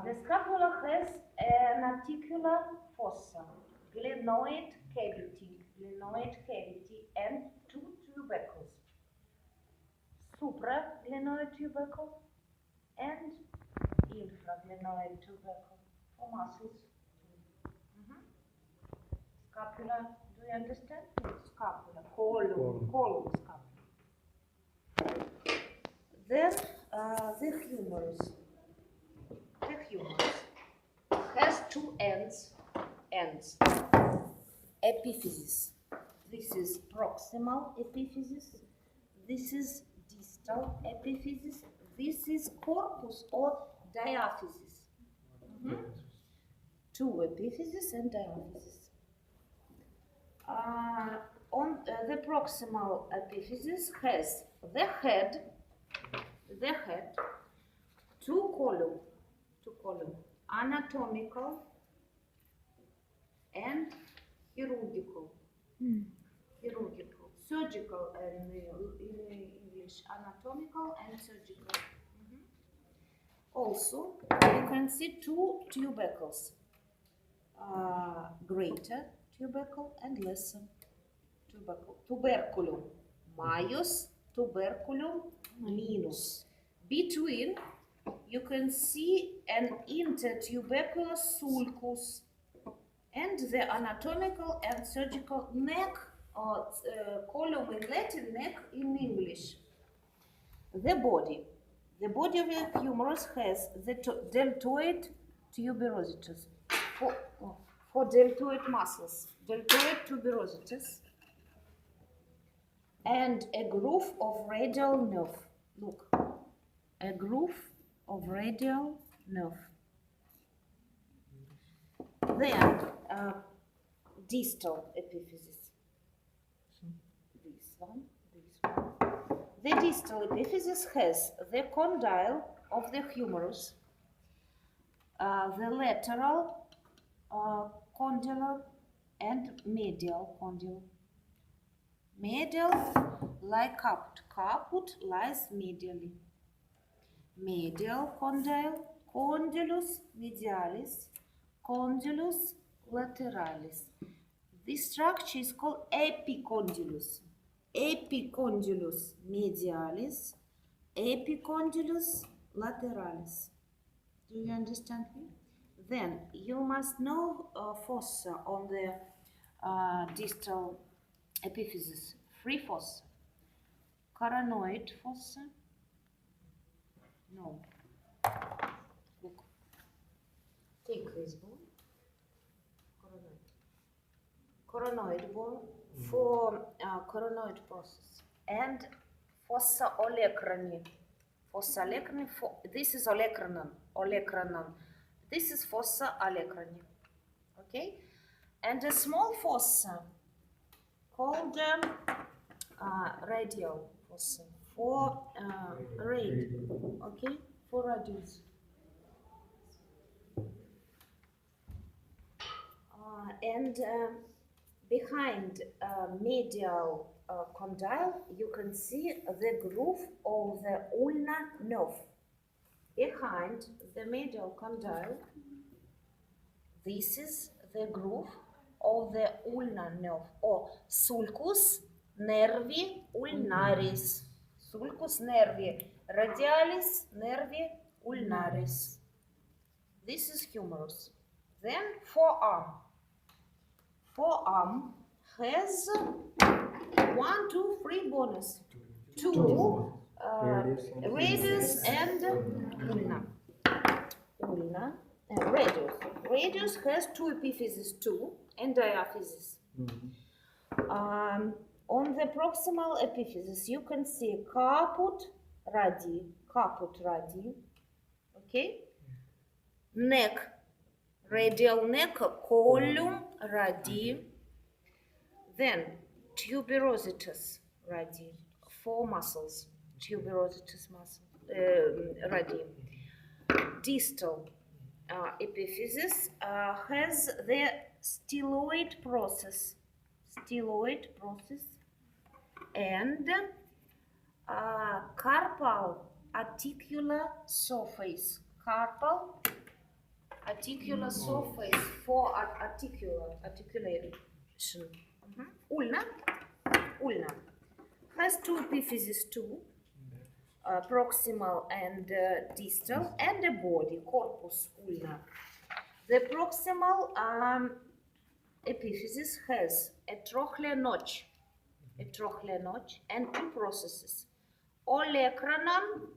The scapula has an articular fossa, glenoid cavity, and two tubercles, supraglenoid tubercle and infraglenoid tubercle for muscles. Scapula, do you understand? Scapula, column scapula. Then the humerus. The humerus has two ends. epiphysis. This is proximal epiphysis. This is distal epiphysis. This is corpus or diaphysis. Two epiphysis and diaphysis. On the proximal epiphysis has the head, two column, anatomical and chirurgical. Surgical in English, anatomical and surgical. Also, you can see two tubercles, greater tubercle and lesser tubercle. Tuberculum majus, tuberculum minus. Between, you can see an intertubercular sulcus and the anatomical and surgical neck, or column in Latin, neck in English. The body of the humerus has the deltoid tuberosities for deltoid muscles, deltoid tuberosities, and a groove of radial nerve. Look, a groove of radial nerve. Then distal epiphysis. This one. The distal epiphysis has the condyle of the humerus, the lateral condylar and medial condylar. Medial like caput. Caput lies medially. Medial condyle, condylus medialis, condylus lateralis. This structure is called epicondylus. Epicondylus medialis, epicondylus lateralis. Do you understand me? Then you must know fossa on the distal epiphysis. Three fossa. Coronoid fossa. No. Look. Take this bone. Coronoid bone for coronoid process. And fossa olecrani. Fossa olecrani. This is olecranon. Olecranon. This is fossa olecrani. Okay? And a small fossa called radial fossa for okay, for radius. And behind medial condyle, you can see the groove of the ulnar nerve. Behind the medial condyle, this is the groove of the ulnar nerve, or sulcus nervi ulnaris. Sulcus nervi radialis nervi ulnaris. This is humerus. Then forearm. Forearm has 1, 2, 3 bones. Two radius and ulna. Ulna. Radius. Radius has two epiphyses, two, and diaphysis. On the proximal epiphysis, you can see caput radii, okay? Neck, radial neck, column radii. Then tuberositas radii, 4 muscles, tuberositas muscle, radii. Distal epiphysis has the styloid process, and carpal articular surface. Carpal articular surface for articulation. Ulna has two epiphyses too, proximal and distal, and a body, corpus ulna. The proximal epiphysis has a trochlear notch, and two processes, olecranon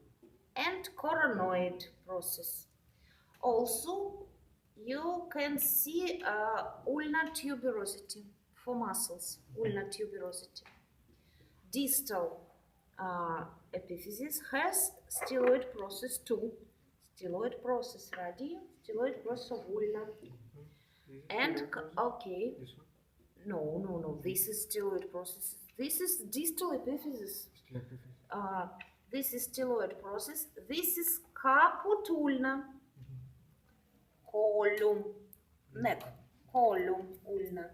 and coronoid process. Also, you can see ulnar tuberosity for muscles, ulnar tuberosity. Distal epiphysis has styloid process too. Styloid process ready, styloid process of ulna. And okay, no, this is styloid process. This is distal epiphysis. This is styloid process. This is caput ulna. Column, neck, column ulna.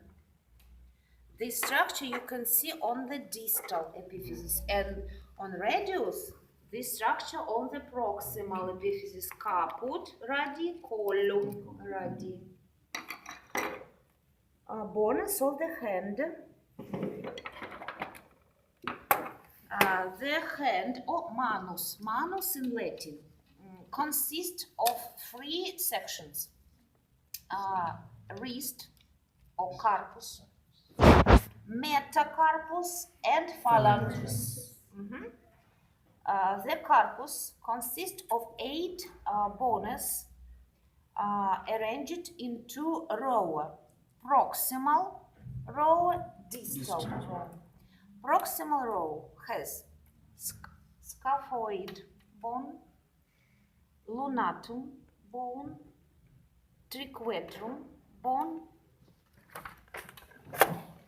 This structure you can see on the distal epiphysis, and on radius, this structure on the proximal epiphysis, caput radi, column radi. Bonus of the hand. The hand, or manus, manus in Latin, consists of 3 sections. Wrist or carpus, metacarpus, and phalanges. The carpus consists of 8 bones arranged in 2 rows: proximal row, distal row. Proximal row has scaphoid bone, lunatum bone, triquetrum bone,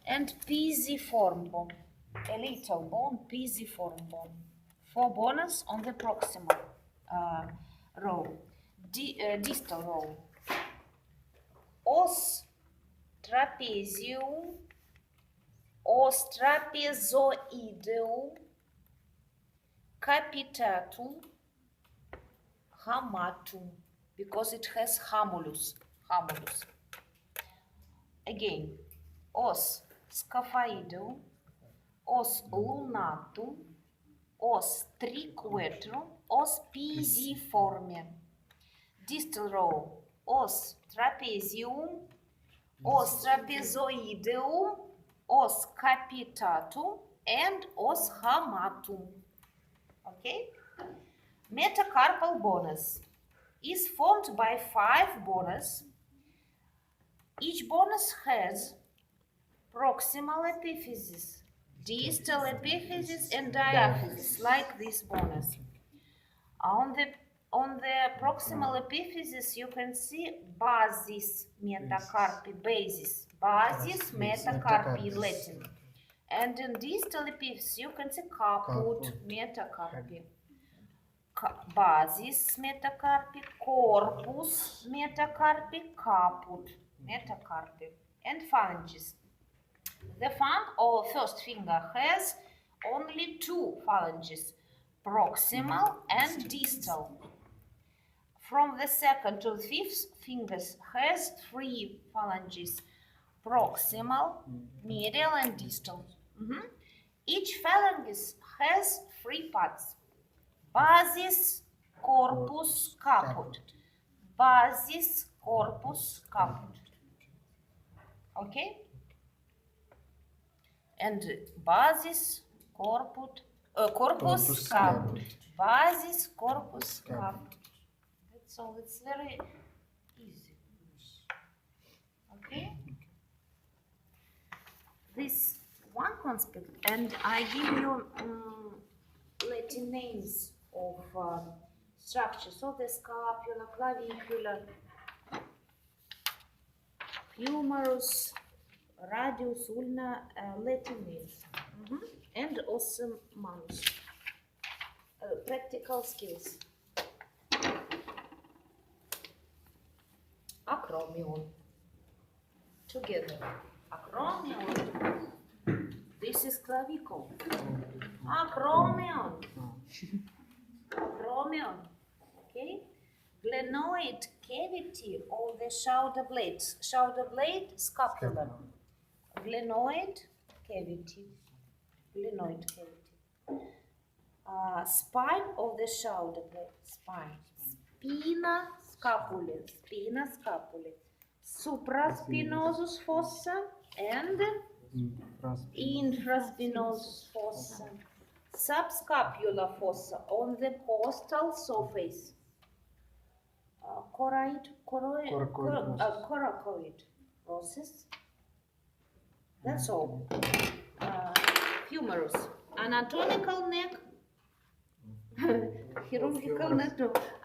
and pisiform bone, a little bone, pisiform bone. 4 bones on the proximal row. Distal row. Os trapezium, os trapezoideum, capitatum, hamatum, because it has hamulus. Again, os scaphoideum, os lunatum, os triquetrum, os pisiforme. Distal row, os trapezium, os trapezoideum, os capitatum, and os hamatum. Okay? Metacarpal bonus is formed by 5 bones. Each bonus has proximal epiphysis, distal epiphysis, and diaphysis, like this bonus. On the proximal epiphysis, you can see basis metacarpi, basis metacarpi in Latin. And in distal epiphysis, you can see caput metacarpi. Basis metacarpi, corpus metacarpi, caput metacarpi, and phalanges. The thumb or first finger has only 2 phalanges, proximal and distal. From the second to the 5th fingers has 3 phalanges, proximal, medial, and distal. Each phalanx has 3 parts: basis, corpus, caput. Basis, corpus, caput. Okay? And basis, corpus, caput. Basis, corpus, caput. That's all. It's very easy. Okay? This one concept, and I give you Latin names of structures. So the scapula, clavicular, humerus, radius, ulna, Latin names. And also manus. Practical skills. Acromion. Together. Acromion. This is clavicle. Acromion. Acromion. Okay? Glenoid cavity of the shoulder blades. Shoulder blade, scapula. Glenoid cavity. Glenoid cavity. Spine of the shoulder blade. Spine. Spina scapulae. Spina scapulae. Supraspinosus fossa and infraspinosus fossa. Subscapular fossa on the costal surface. Coracoid process. That's all. Humerus. Anatomical neck. Chirurgical neck.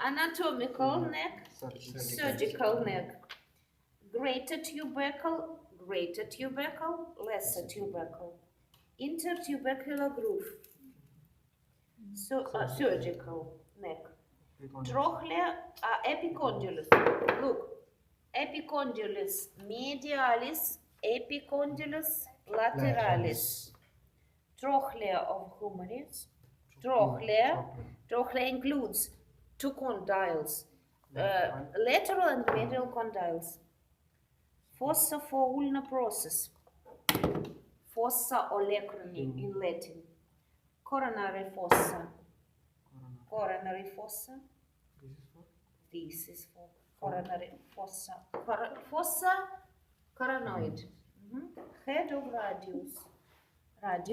Anatomical neck. Surgical neck. Greater tubercle, lesser tubercle. Intertubercular groove. So, surgical neck. Trochlea epicondylus. Look, epicondylus medialis, epicondylus lateralis. Trochlea of humerus. Trochlea includes two condyles, lateral and medial condyles. Fossa for ulnar process. Fossa olecrae in Latin. Coronary fossa. Coronary fossa. This is for coronary fossa. Fossa coronoid. Head of radius. Head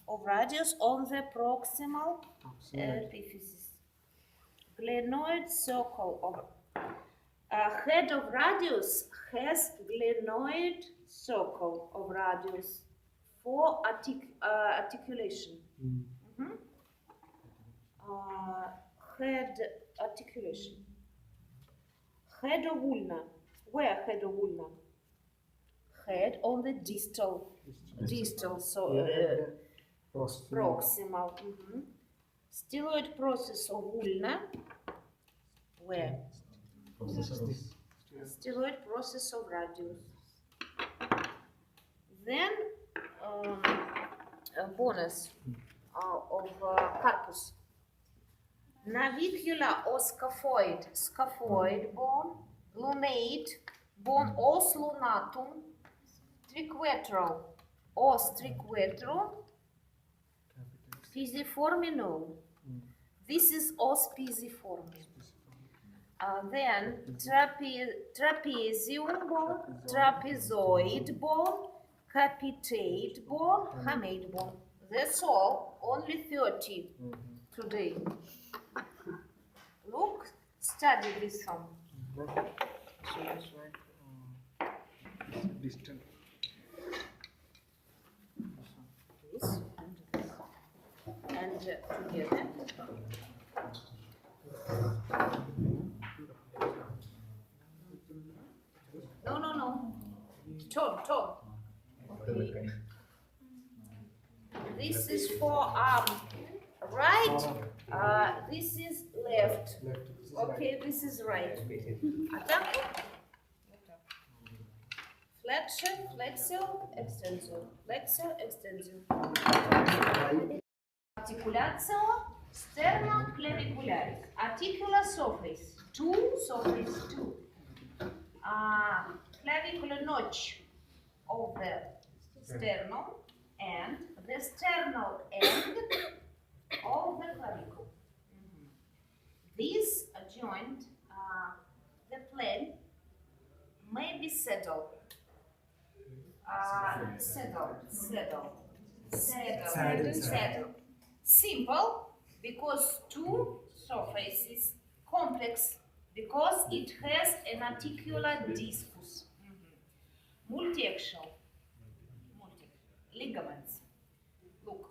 of radius on the proximal epiphysis. Glenoid circle of head of radius has glenoid circle of radius for articulation. Head articulation. Head of ulna. Where head of ulna? Head on the distal, so proximal. Styloid process of ulna. Where? Styloid process of radius. Then bonus of carpus. Navicular or scaphoid bone, lunate bone, os lunatum, triquetral, os triquetral, pisiforme no. This is os pisiforme. Then trapezium bone, trapezoid bone, capitate bone, hamate bone. That's all, only 30 today. Look, study this one. So that's right. Distant. This and together. No. Tall. Okay. This is for right. This is left. Okay, this is right. Attack. Flexor, extensor. Articulatio sternoclavicularis. Articular surface. Two. Clavicular notch of the sternum and the sternal end of the clavicle. This joint, the plane, may be settled. Settled. Simple because two surfaces. Complex because it has an articular discus. Multiaxial. Ligaments. Look.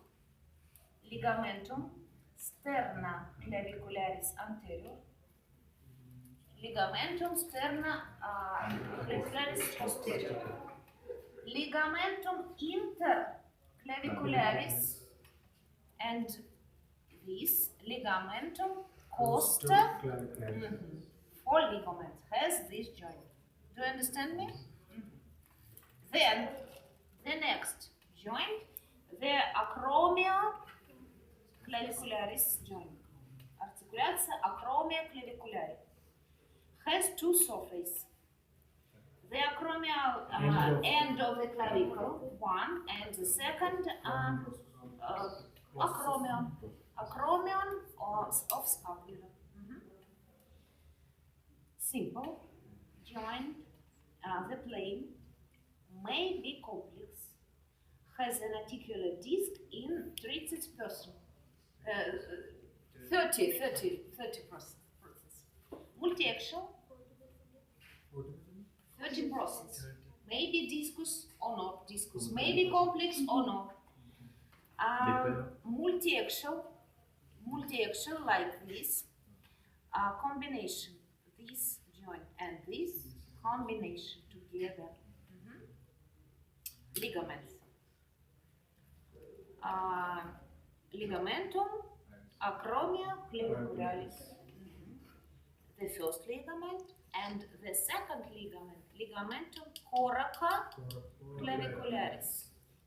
Ligamentum sterna clavicularis anterior. Ligamentum sterna clavicularis posterior. Ligamentum interclavicularis and this ligamentum costa. Four ligaments has this joint. Do you understand me? Then the next joint, the acromia clavicularis joint. Articulatia acromia clavicularis has two surfaces. The acromial end of the clavicle, one, and the second acromion of scapula. Simple, joint, the plane may be complex, has an articular disc in 30%. 30%. Multiaxial, 30%. maybe discus or not discus, maybe complex or not. Multi-axial like this, combination, this joint and this combination together. Ligaments. Ligamentum acromia clavicularis. The first ligament and the second ligament, ligamentum coraca clavicularis.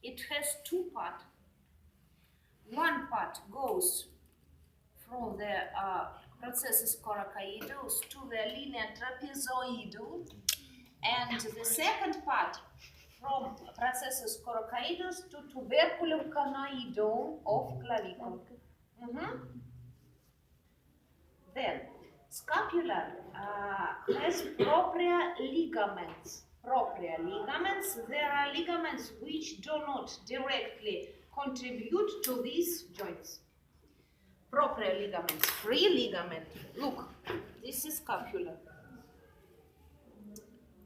It has two parts. One part goes from the processus coracoideus to the linea trapezoidal, and the second part from processus coracoideus to tuberculum conoidum of clavicle. Then scapula has propria ligaments. Propria ligaments. There are ligaments which do not directly contribute to these joints. Propria ligaments, free ligament. Look, this is scapula.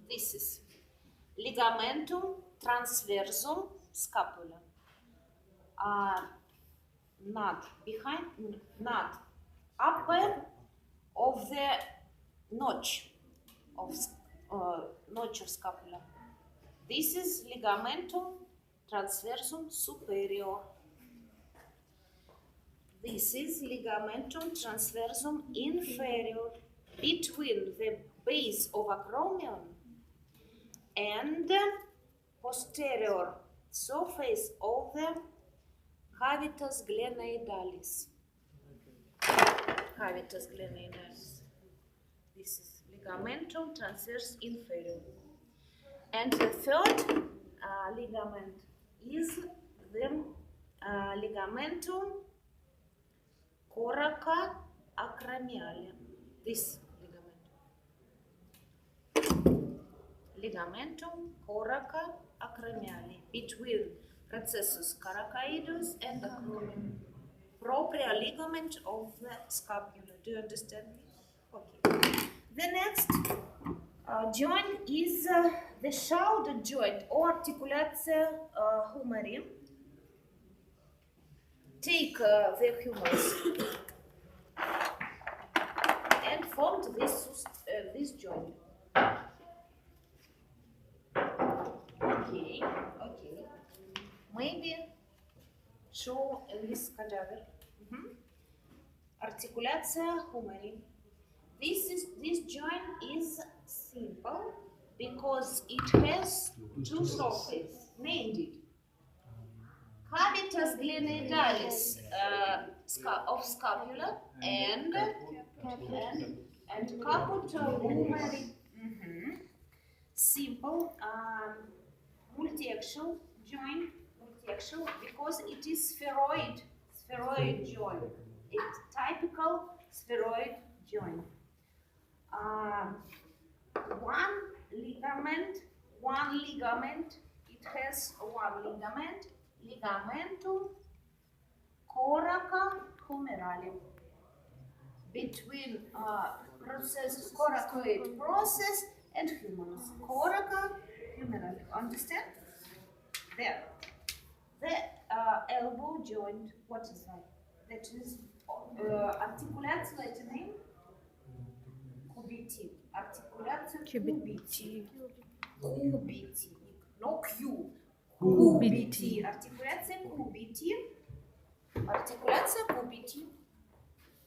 This is ligamentum transversum scapula. Not behind, not upper of the notch of scapula. This is ligamentum transversum superior. This is ligamentum transversum inferior, between the base of acromion and posterior surface of the cavitas glenoidalis. Cavitas glenoidalis. This is ligamentum transverse inferior. And the third ligament is the ligamentum coraca acromiale. This ligamentum coraca acromiale, between processus coracoideus and acromion. Propria ligament of the scapula. Do you understand this? Okay. The next joint is the shoulder joint or articulatio humeri. Take the humerus and formed this joint. Okay. Maybe show this cadaver. Articulatio humeri. This joint is simple because it has two surfaces, named it cavitas glenoidalis of scapula and caput humeri. Simple multi-axial joint, because it is spheroid joint. It's typical spheroid joint. One ligament. It has one ligament. Ligamentum coraca humerale, between process coracoid process and humerus. Coraca humerale. Understand? There. The elbow joint. What is that? That is articulatio Latin name. Cubiti. Articulatio cubiti. Cubiti. No Q. Cubiti. Articulatio cubiti. Articulatio cubiti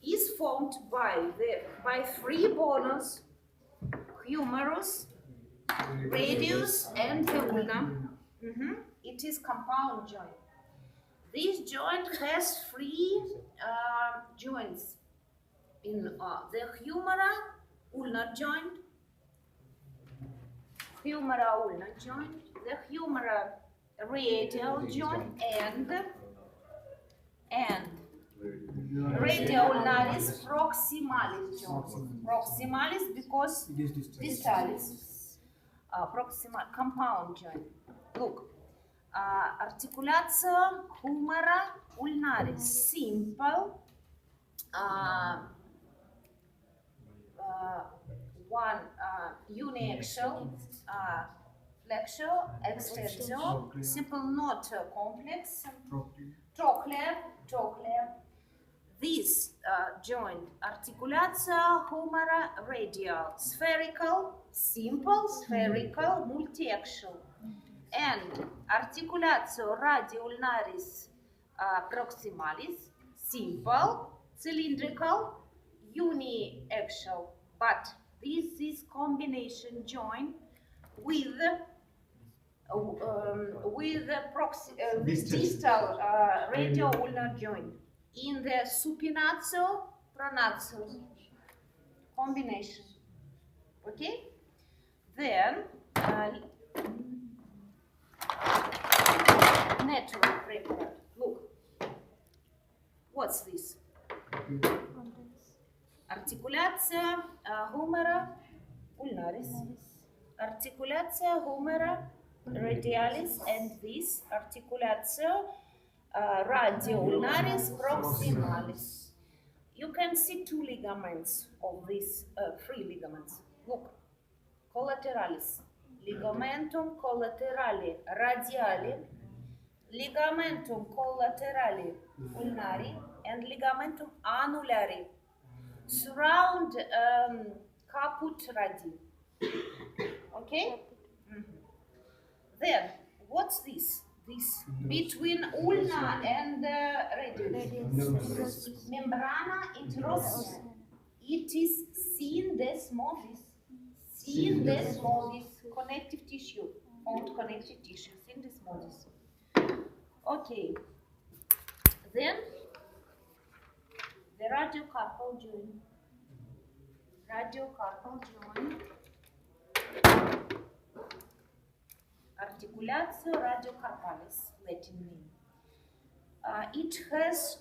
is formed by three bones: humerus, radius, and the ulna. It is compound joint. This joint has three joints in the humera-ulnar joint, the humera-radial joint, and radial-ulnaris proximalis joint. Proximalis because distalis. Proximal compound joint. Look. Articulatio humera ulnaris, simple, one uniaxial, flexor, extensor, simple not complex, trochlear. This joint, articulatia humera radial, spherical, simple, spherical, multiaxial, and articulatio radioulnaris proximalis, simple, cylindrical, uniaxial, but this is combination joint with distal radioulnar joint in the supinatio pronatio combination. Okay? Then network prepared. Look, what's this? Articulatia humera ulnaris, articulatia humera radialis, and this articulatia radioulnaris proximalis. You can see two ligaments of these three ligaments. Look, collateralis, ligamentum collaterale radiale, ligamentum collaterale ulnari, and ligamentum annulari surround caput radii. Okay? Then, what's this? This between ulna and radius. Membrana interossea. It is syndesmosis. Syndesmosis, connective tissue, formed connective tissue, syndesmosis. Okay. Then the radiocarpal joint. Radiocarpal joint. Articulatio radiocarpalis, Latin name. It has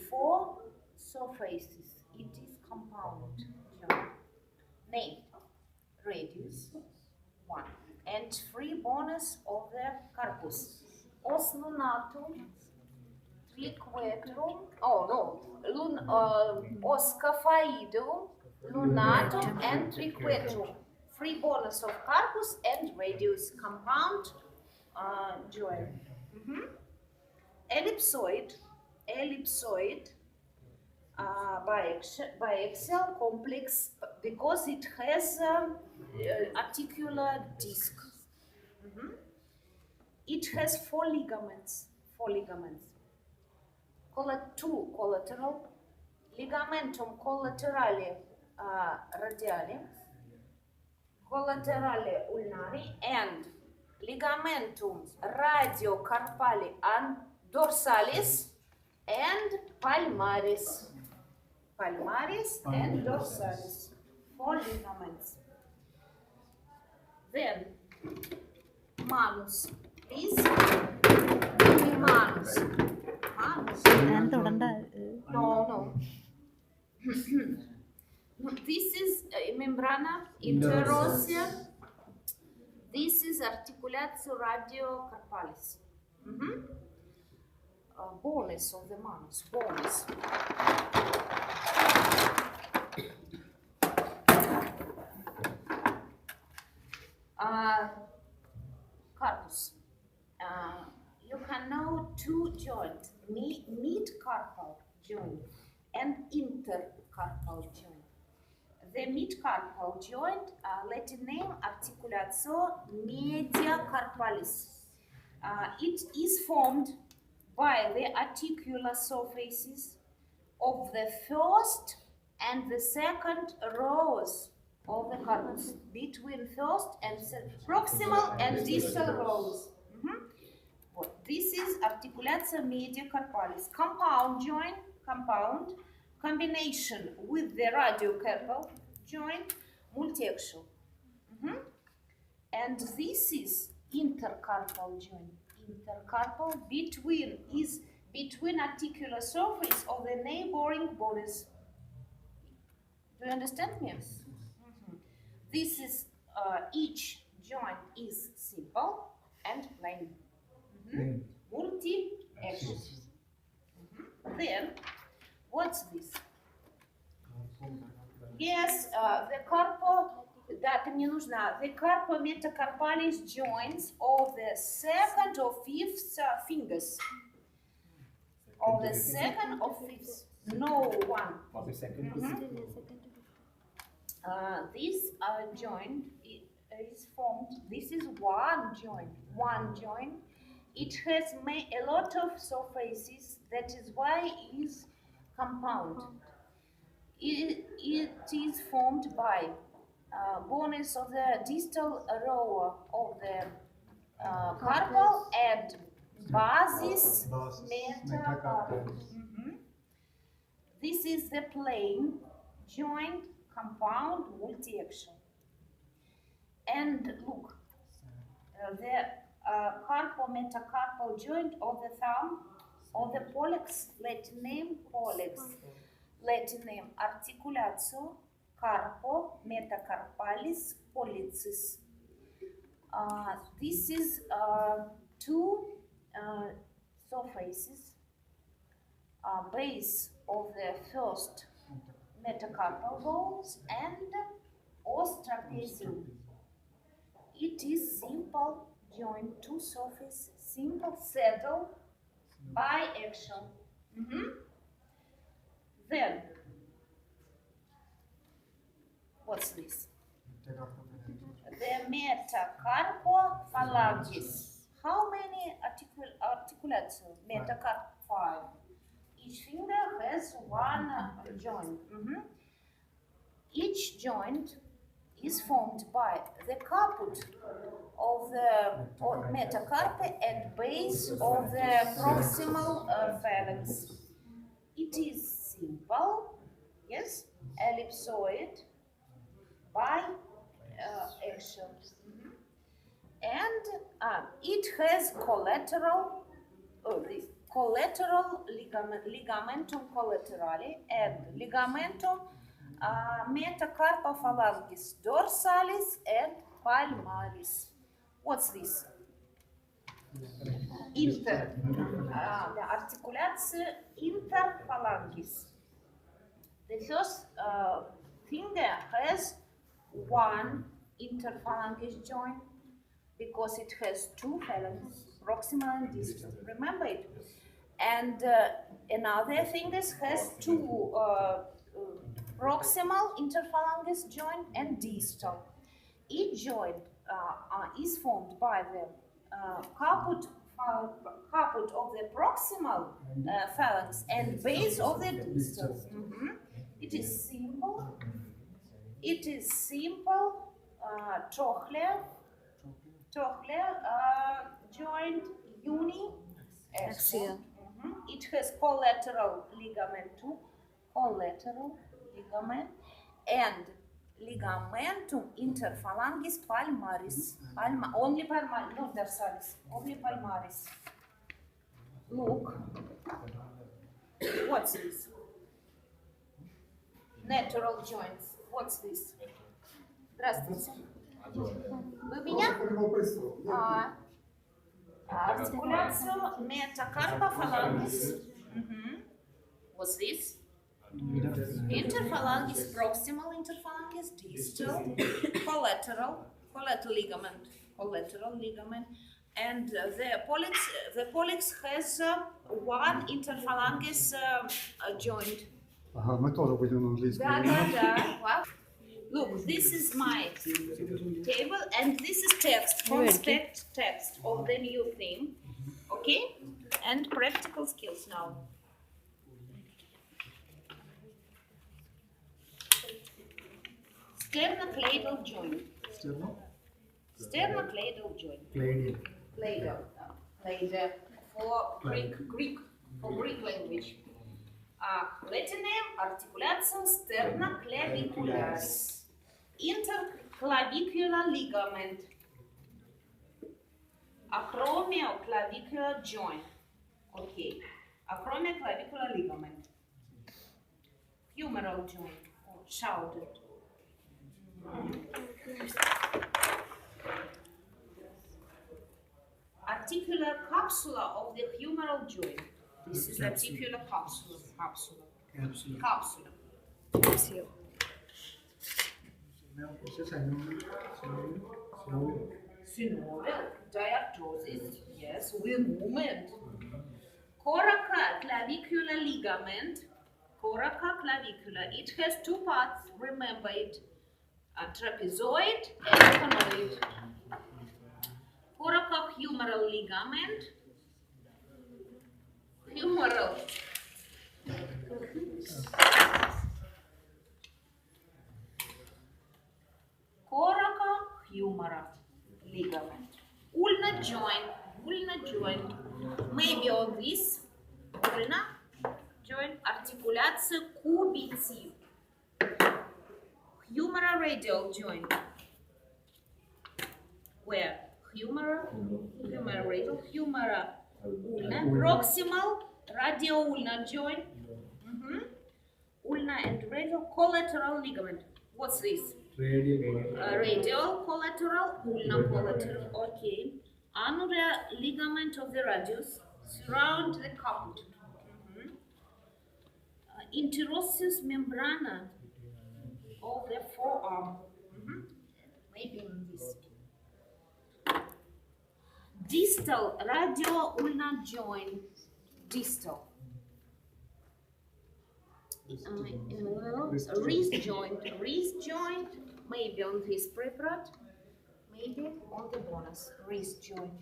4 surfaces. It is compound joint. Name, radius, 1, and 3 bones of the carpus. Os lunatum, triquetrum, os scaphaidum, lunatum, and triquetrum. 3 bones of carpus and radius, compound joint. Ellipsoid, biaxial complex, because it has articular disc. It has 4 ligaments. 2 collateral, ligamentum collaterale radiale, collaterale ulnari, and ligamentum radiocarpale dorsalis and palmaris. Palmaris and dorsalis. 4 ligaments. Then manus. Please give me manus. Manus. No. This is membrana interossea. This is articulatio radiocarpalis. Bones of the manus. Bones. Carpus. You can know 2 joints, mid-carpal joint and intercarpal joint. The mid-carpal joint, Latin name, articulatio media carpalis. It is formed by the articular surfaces of the first and the second rows of the carpus, between first and proximal and distal rows. This is articulatio media carpalis, compound joint, combination with the radiocarpal joint, multiaxial. And this is intercarpal joint. Intercarpal between articular surface of the neighboring bodies. Do you understand me? This is each joint is simple and plain. Multi-axial. Then, what's this? Yes, the Дата мне нужна. The carpometacarpalis joints of the second or fifth fingers. Of the second or fifth. No one. This joint is formed. This is one joint. One joint. It has a lot of surfaces. That is why it is compound. It is formed by bones of the distal row of the carpal and basis metacarpal. This is the plane joint compound multi-action. And look, the carpometacarpal joint of the thumb of the pollex, Latin name pollex, Latin name articulatio carpometacarpalis pollicis. This is two surfaces, base of the first metacarpal bones and ostracism. It is simple joint, two surface, simple saddle by action. Then, what's this? The metacarpophalanges. How many articulates? Metacarp 5. Each finger has one joint. Each joint is formed by the caput of the metacarp and base of the proximal phalanx. It is simple, yes, ellipsoid by action. And it has collateral, ligamentum collaterale and ligamentum metacarpophalanges dorsalis and palmaris. What's this? The articulatio interphalanges. The first finger has one interphalanges joint because it has two phalanges, proximal and distal. Remember it? And another finger has two proximal interphalanges joint and distal. Each joint is formed by the caput of the proximal phalanx and base of the distal. It is simple. It is simple trochlear joint uni-axial. It has collateral ligament and ligamentum interphalanges palmaris. Only palmaris, not dorsalis, only palmaris. Look, what's this? Natural joints. What's this? Здравствуйте. Вы меня? Articulatio metacarpophalanges. What's this? Interphalanges, proximal interphalanges, distal, collateral ligament, and the pollex has one interphalanges joint. Метода будем на английском. Да. Look, this is my table, and this is text, conspect text of the new thing, okay? And practical skills now. Sternocladal joint. Sternocladal joint. Cladal. For Greek language. Latin name articulatio sternoclavicularis. Interclavicular ligament. Acromioclavicular joint. Okay. Acromioclavicular ligament. Humeral joint. Or shouted. Articular capsula of the humeral joint. This is articular capsula. Synovial diaptosis, yes, with movement. Coraca clavicular ligament. Coraca clavicula. It has two parts. Remember it: a trapezoid and conoid. Coracohumeral ligament. Humeral. Coracohumeral ligament. Ulnar joint. Ulnar joint. Maybe on this. Ulnar joint. Articulație cubiții. Humeral radial joint. Where? Humeral radial, humeral ulnar, proximal radio-ulnar joint, ulnar and radial collateral ligament. What's this? Radial collateral, ulnar collateral. Okay. Annular ligament of the radius surround the caput. Interosseous membrana of the forearm. Maybe on this. Distal radio-ulnar joint. Distal. Wrist joint. Wrist joint. Maybe on this preparat. Maybe on the bonus. Wrist joint.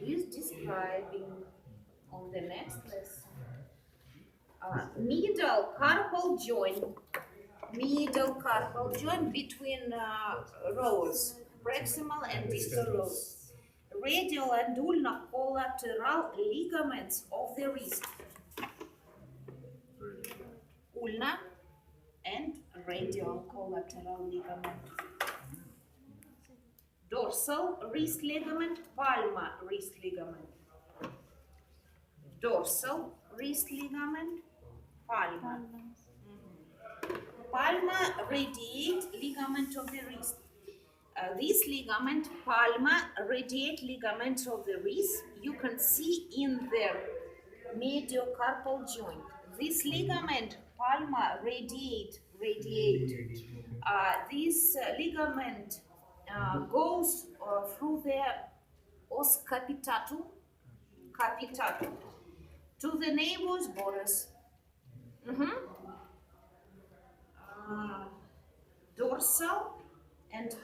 This describing on the next lesson. Middle carpal joint. Middle carpal joint between rows. Proximal and distal rows. Radial and ulnar collateral ligaments of the wrist. Ulnar and radial collateral ligament. Dorsal wrist ligament, palmar wrist ligament. Dorsal wrist ligament, palmar. Palmar radiate ligament of the wrist. This ligament, palmar radiate ligament of the wrist, you can see in the mediocarpal joint. This ligament, palmar radiate. This ligament goes through the os capitatum to the navel borders. Dorsal and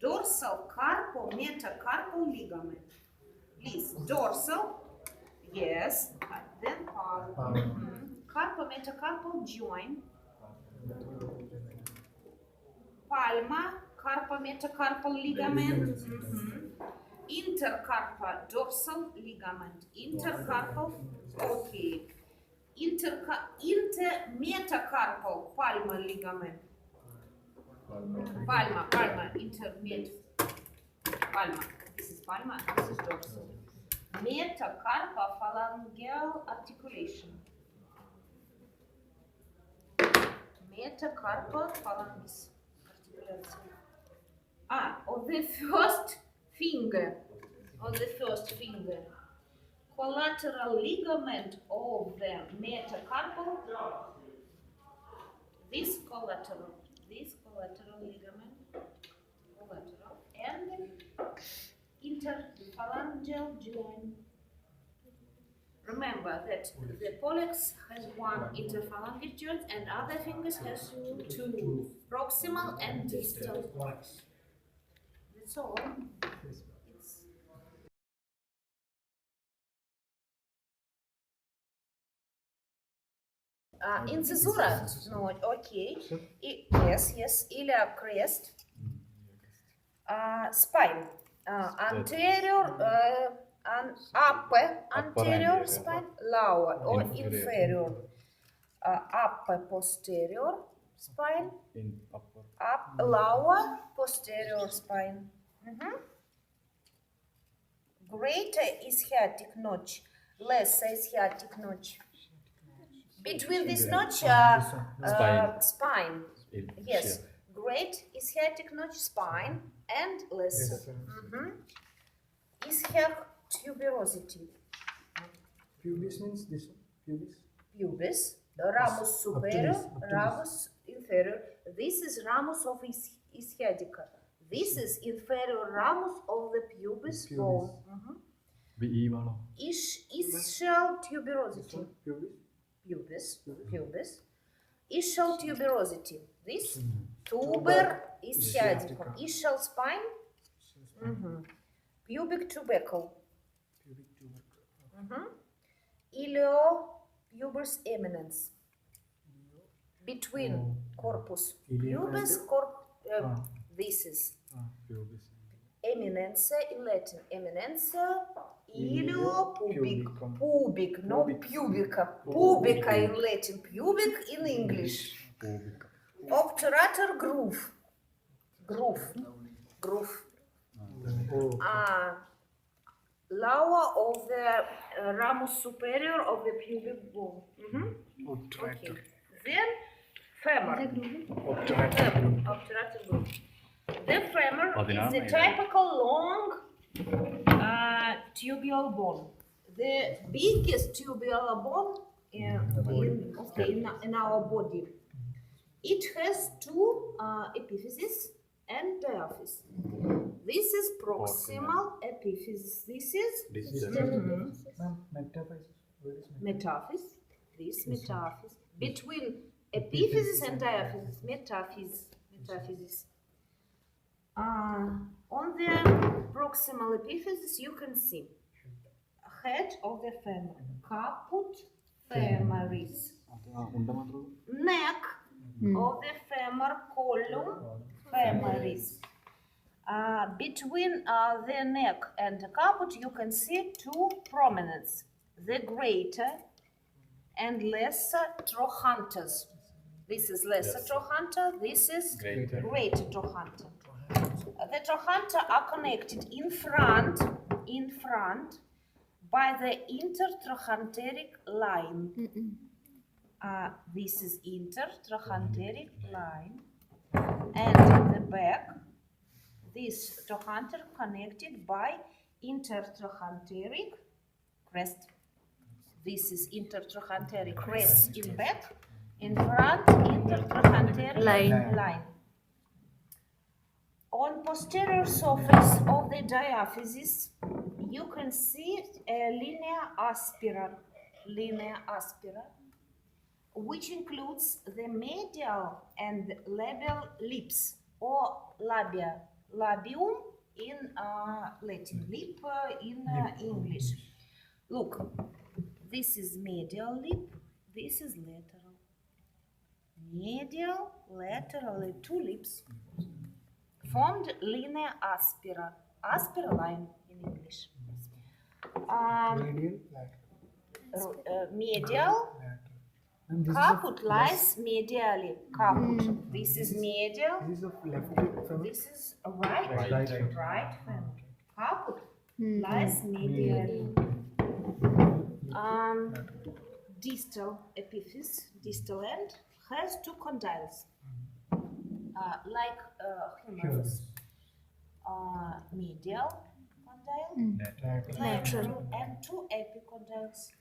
dorsal carpal metacarpal ligament. Please, dorsal, yes, then palm. Carpal metacarpal joint. Palma, carpal metacarpal ligament. Intercarpal dorsal ligament. Intercarpal, okay. Intermetacarpal palmar ligament. Palma, intermediate. Palma. This is palma, this is dorsal. Metacarpal phalangeal articulation. Metacarpal phalanges articulation. On the first finger. Collateral ligament of the metacarpal. This collateral ligament, and interphalangeal joint. Remember that the pollex has one interphalangeal joint and other fingers has two, proximal and distal. That's all. Incisura, no, okay. Yes, iliac crest. Spine, anterior, upper anterior spine, lower or inferior, upper posterior spine, lower posterior spine. Greater ischiatic notch, lesser ischiatic notch. Between this notch, spine. Yes, great ischiatic notch, spine, and lesser. Ischiac tuberosity. Pubis means this one? Pubis? Pubis, ramus superior, ramus inferior. This is ramus of ischiadica. This is inferior ramus of the pubis bone. Ischial tuberosity. Pubis. Ischial tuberosity. This tuber ischiadicum. Ischial spine. Pubic tubercle. Ilio pubis eminence. Between corpus pubis, this is eminence in Latin. Eminence, ilio pubic, no pubica. Pubica in Latin, pubic in English. Obturator groove. Lower of the ramus superior of the pubic bone. Okay. Then femur. Obturator groove. The femur is a typical long tubular bone. The biggest tubular bone in our body. It has two epiphyses and diaphyses. This is proximal epiphysis. This is metaphysis. This metaphysis. Between epiphysis and diaphysis, metaphysis. On the proximal epiphysis, you can see head of the femur, caput femoris, neck of the femur, column femoris. Between the neck and the caput, you can see two prominences, the greater and lesser trochanters. This is lesser trochanter, this is greater trochanter. The trochanter are connected in front by the intertrochanteric line. This is intertrochanteric line, and at the back, this trochanter connected by intertrochanteric crest. This is intertrochanteric crest in back, in front, intertrochanteric line. On posterior surface of the diaphysis, you can see a linea aspera, which includes the medial and labial lips, or labia, labium in Latin, lip in English. Look, this is medial lip, this is lateral. Medial, lateral, two lips formed linea aspera, aspera line in English. Medial, caput lies medially. Caput. This is medial. This is of left femur. This is right femur. Caput lies medially. Distal epiphysis, distal end, has two condyles, like humerus. Medial condyle, lateral, and two epicondyles.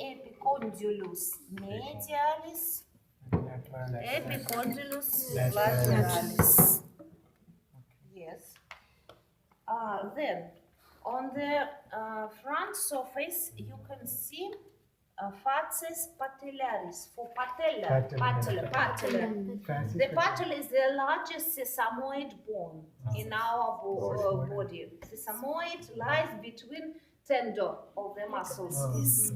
Epicondylus medialis, epicondylus lateralis. Yes. Then on the front surface, you can see facies patellaris for patella. The patella is the largest sesamoid bone in our body. Sesamoid lies between tender of the muscles.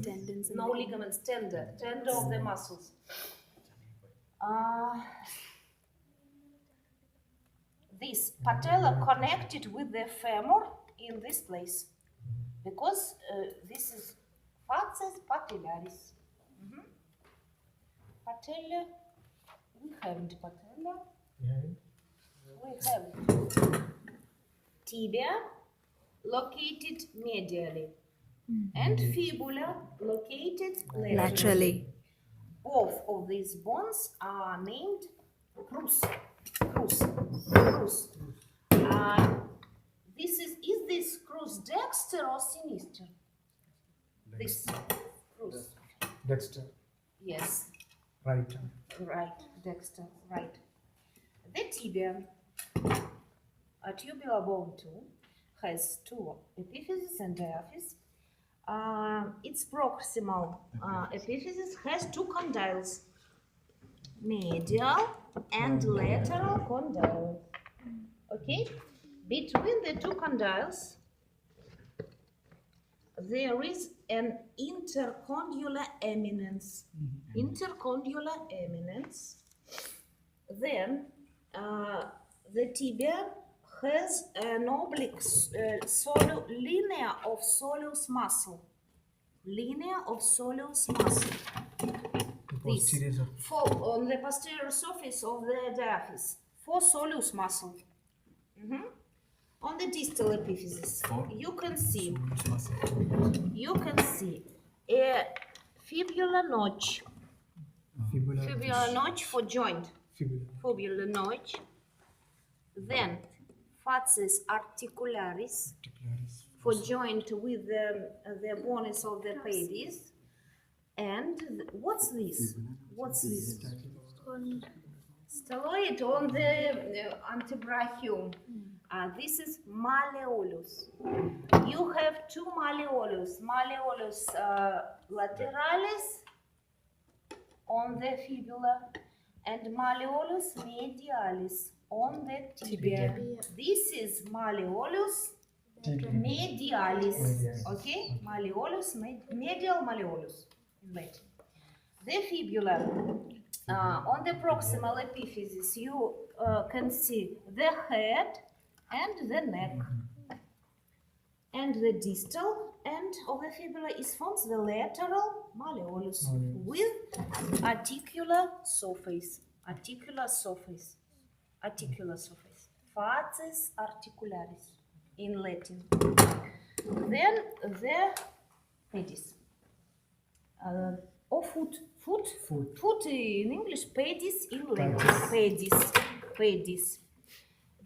Tendons. No ligaments, tender of the muscles. This patella connected with the femur in this place, because this is facies patellaris. Patella, we haven't patella. We have tibia, located medially, and fibula, located laterally. Both of these bones are named crus. Is this crus dexter or sinister? This crus. Dexter. Yes. Right. Right, Dexter, right. The tibia, a tubular bone too, has two epiphyses and diaphyses. Its proximal epiphysis has two condyles, medial and lateral condyle. Okay, between the two condyles there is an intercondylar eminence. Intercondylar eminence. Then the tibia has an oblique linear of soleus muscle. Linear of soleus muscle. This on the posterior surface of the diaphysis for soleus muscle. On the distal epiphysis, you can see a fibular notch. Fibular notch for joint. Fibular notch. Then facies articularis for joint with the bones of the pedis. And what's this? What's this? Styloid on the antebrachium. This is malleolus. You have two malleolus. Malleolus lateralis on the fibula and malleolus medialis on the tibia. This is malleolus medialis. Okay? Malleolus, medial malleolus in Latin. The fibula. On the proximal epiphysis, you can see the head and the neck. And the distal end of the fibula is forms the lateral malleolus with articular surface. Articular surface. Articular surface. Facies articularis in Latin. Then the pedis. Or foot. Foot in English, pedis in Latin. Pedis.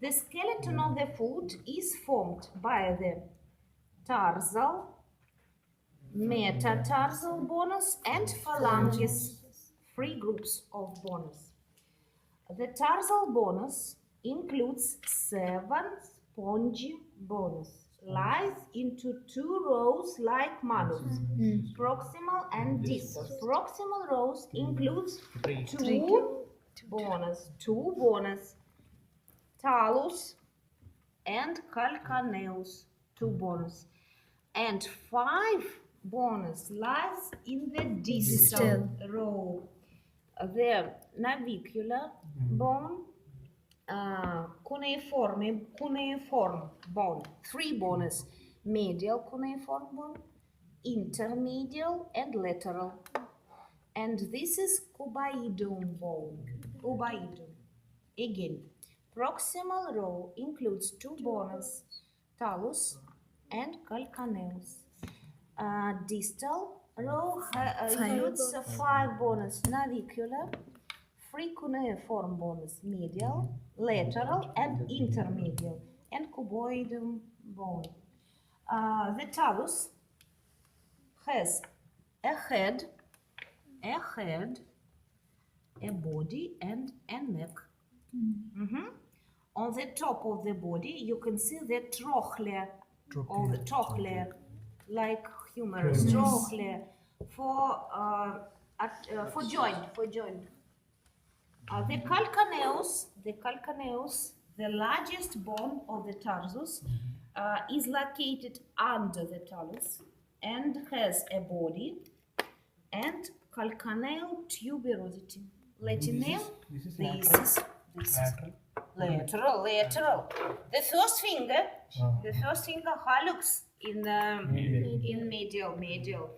The skeleton of the foot is formed by the tarsal, metatarsal bonus, and phalanges, 3 groups of bonus. The tarsal bonus includes 7 spongy bonus, lies into 2 rows like manus, proximal and distal. Proximal rows includes 2 bonus, talus and calcaneus, 2 bonus, and 5 bonus lies in the distal row. The navicular bone, cuneiform bone, 3 bonus, medial cuneiform bone, intermedial and lateral. And this is cuboidum bone. Cuboidum. Again, proximal row includes 2 bonus, talus and calcaneus. Distal row includes 5 bonus, navicular, 3 cuneiform bonus, medial, lateral and intermedial, and cuboidum bone. The talus has a head, a body and a neck. On the top of the body you can see the trochlea of the trochlea, like humerus, trochlea for joint. The calcaneus, the largest bone of the tarsus, is located under the talus and has a body and calcaneal tuberosity. Latin name? This is lateral. The first finger hallux in medial.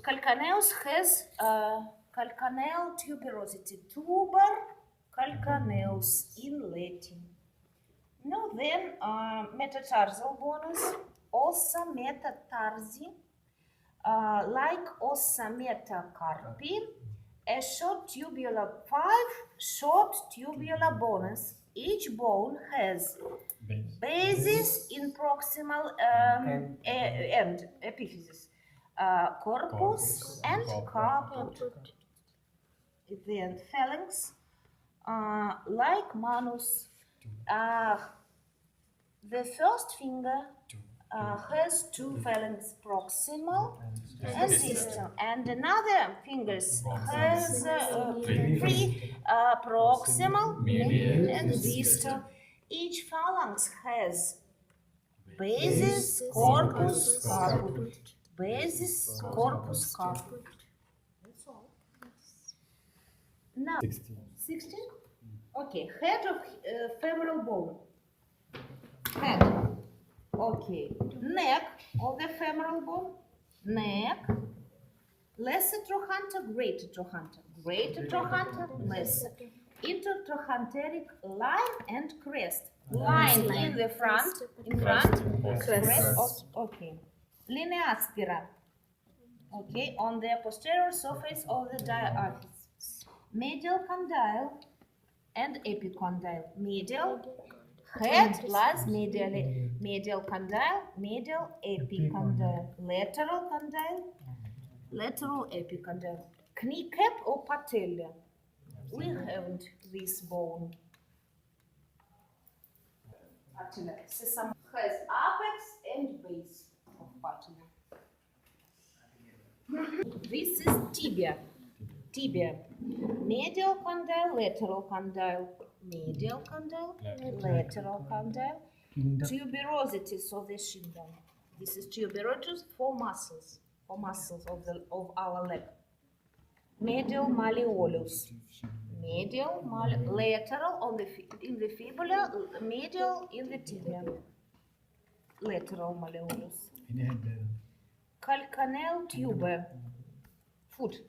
Calcaneus has calcaneal tuberosity. Tuber calcaneus in Latin. Now then, metatarsal bonus, ossa metatarsi, like ossa metacarpi, a short tubular 5 short tubular bones. Each bone has bases in proximal end epiphysis, corpus and caput. then phalanx, like manus. The first finger has two phalanx, proximal and distal, and another fingers has three proximal and distal. Each phalanx has basis, corpus, caput. Basis, corpus, caput. That's all. Now, 16? Okay, head of femoral bone. Head. Okay. Neck of the femoral bone. Neck. Lesser trochanter, greater trochanter. Greater trochanter, lesser. Intertrochanteric line and crest. Line in the front, crest. Okay. Linea aspera. Okay, on the posterior surface of the diaphysis. Medial condyle and epicondyle. Medial head lies medially. Medial condyle, medial epicondyle. Lateral condyle, lateral epicondyle. Kneecap or patella. We haven't this bone. Patella. Sesame has apex and base of patella. This is tibia. Tibia. Medial condyle, lateral condyle. Medial condyle, lateral condyle. Tuberosities of the shin bone. This is tuberosities for muscles of our leg. Medial malleolus. Lateral on in the fibula, medial in the tibia. Lateral malleolus. Calcaneal tuber. Foot.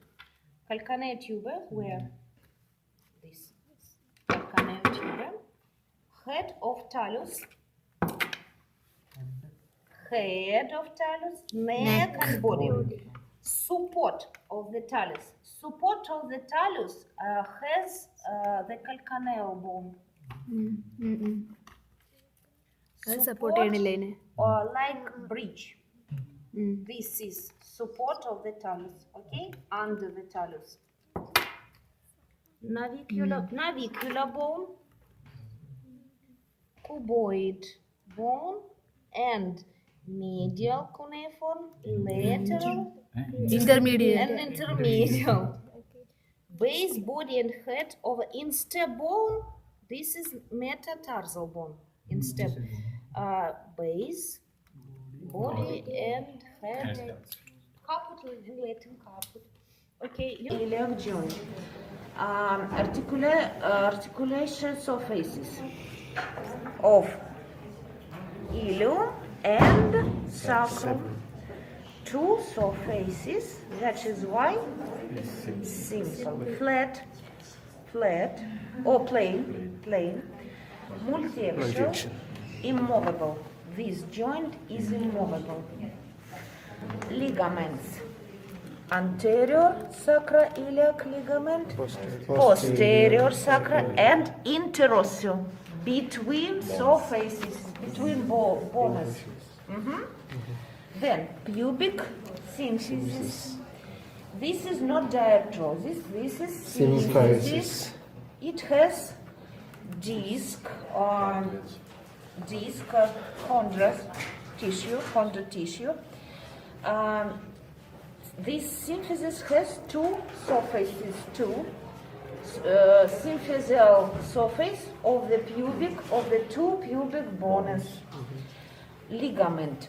Calcaneal tuber, where? This. Calcaneal tuber. Head of talus. Head of talus. Neck and body. Support of the talus. Support of the talus has the calcaneal bone. Support like bridge. This is support of the talus, okay? Under the talus. Navicular bone, cuboid bone, and medial cuneiform, lateral, Intermediate. and intermedial. Base, body, and head of instep bone. This is metatarsal bone. Instep. Base, body, and head. Caput in Latin, caput. Okay, iliac joint. Articulation surfaces of ilium and sacrum. Two surfaces, that is why simple, flat, or plane, multi-axial, immovable. This joint is immovable. Ligaments. Anterior sacroiliac ligament, posterior sacral, and interosseo. Between surfaces, between bones. Then pubic symphysis. This is not diarthrosis, this is symphysis. It has disc chondrous tissue. This symphysis has two surfaces, symphysial surface of the two pubic bones. Ligament.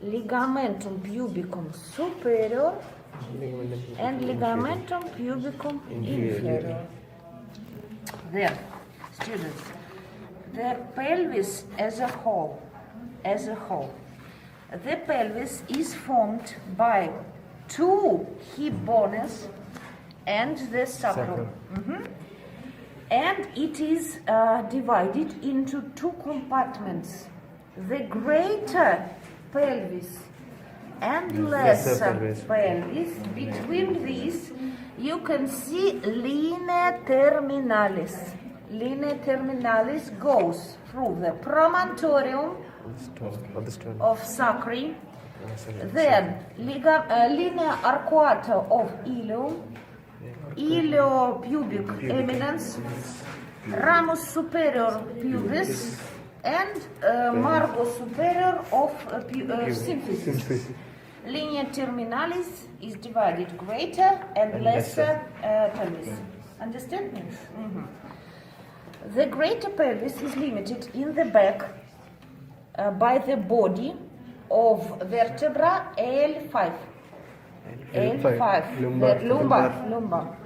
Ligamentum pubicum superior and ligamentum pubicum inferior. Then, students, the pelvis as a whole, the pelvis is formed by two hip bones and the sacrum. And it is divided into two compartments. The greater pelvis and lesser pelvis. Between these, you can see linea terminalis. Linea terminalis goes through the promontorium of sacri, then linea arcuata of ilium, iliopubic eminence, ramus superior pubis, and margo superior of symphysis. Linea terminalis is divided greater and lesser pelvis. Understand me? The greater pelvis is limited in the back by the body of vertebra L5. L5, lumbar.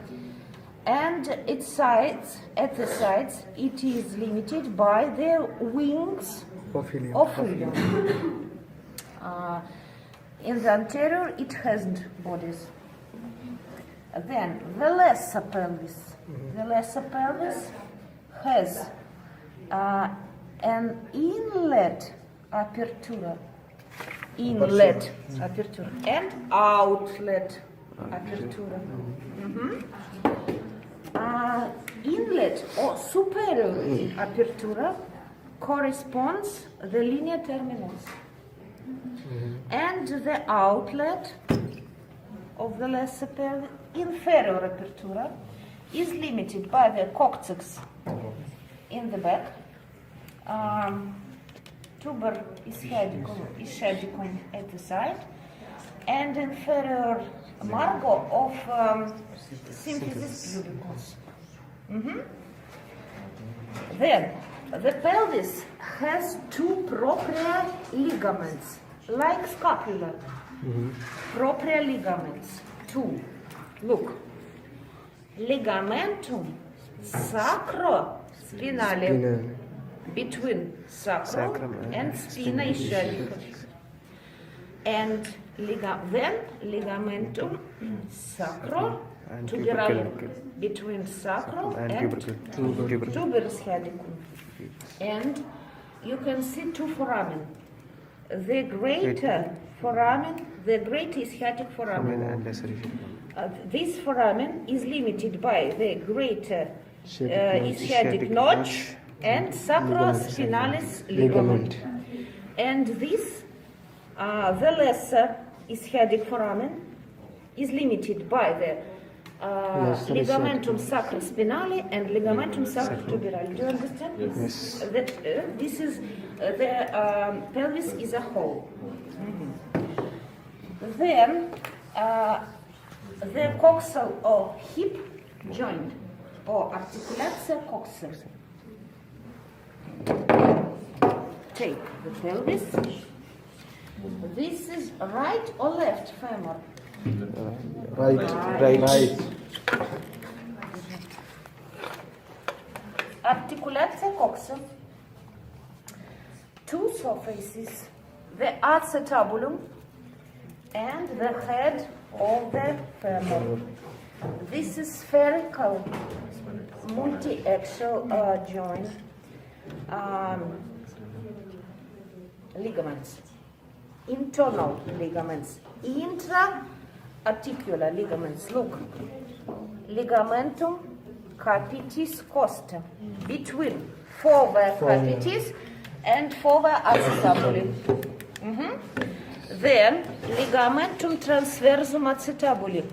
And its sides, at the sides, it is limited by the wings of ilium. In the anterior, it hasn't bodies. Then the lesser pelvis. The lesser pelvis has an inlet apertura. Inlet apertura and outlet apertura. Inlet or superior apertura corresponds the linea terminus, and the outlet of the lesser pelvis, inferior apertura, is limited by the coccyx in the back. Tuber ischedicum at the side, and inferior margo of symphysis pubicus. Then the pelvis has two propria ligaments, like scapula. Propria ligaments. Two. Look. Ligamentum sacrospinale. Between sacrum and spina ischiadicus, and then ligamentum sacro-tuberalis between sacrum and tuberous ischadicum. And you can see two foramen. The greater foramen, the great ischadic foramen. This foramen is limited by the greater ischadic notch and sacrospinalis ligament. And this, the lesser ischadic foramen, is limited by the ligamentum sacrospinale and ligamentum sacrotuberale. Do you understand? Yes. That this is the pelvis is a whole. Then the coxal or hip joint or articulatio coxal. Take the pelvis. This is right or left femur? Right. Articulatio coxa. Two surfaces, the acetabulum and the head of the femur. This is spherical multi-axial joint. Ligaments, internal ligaments, intra-articular ligaments. Look, ligamentum capitis costa, between fovea capitis and fovea acetabuli. Then ligamentum transversum acetabuli.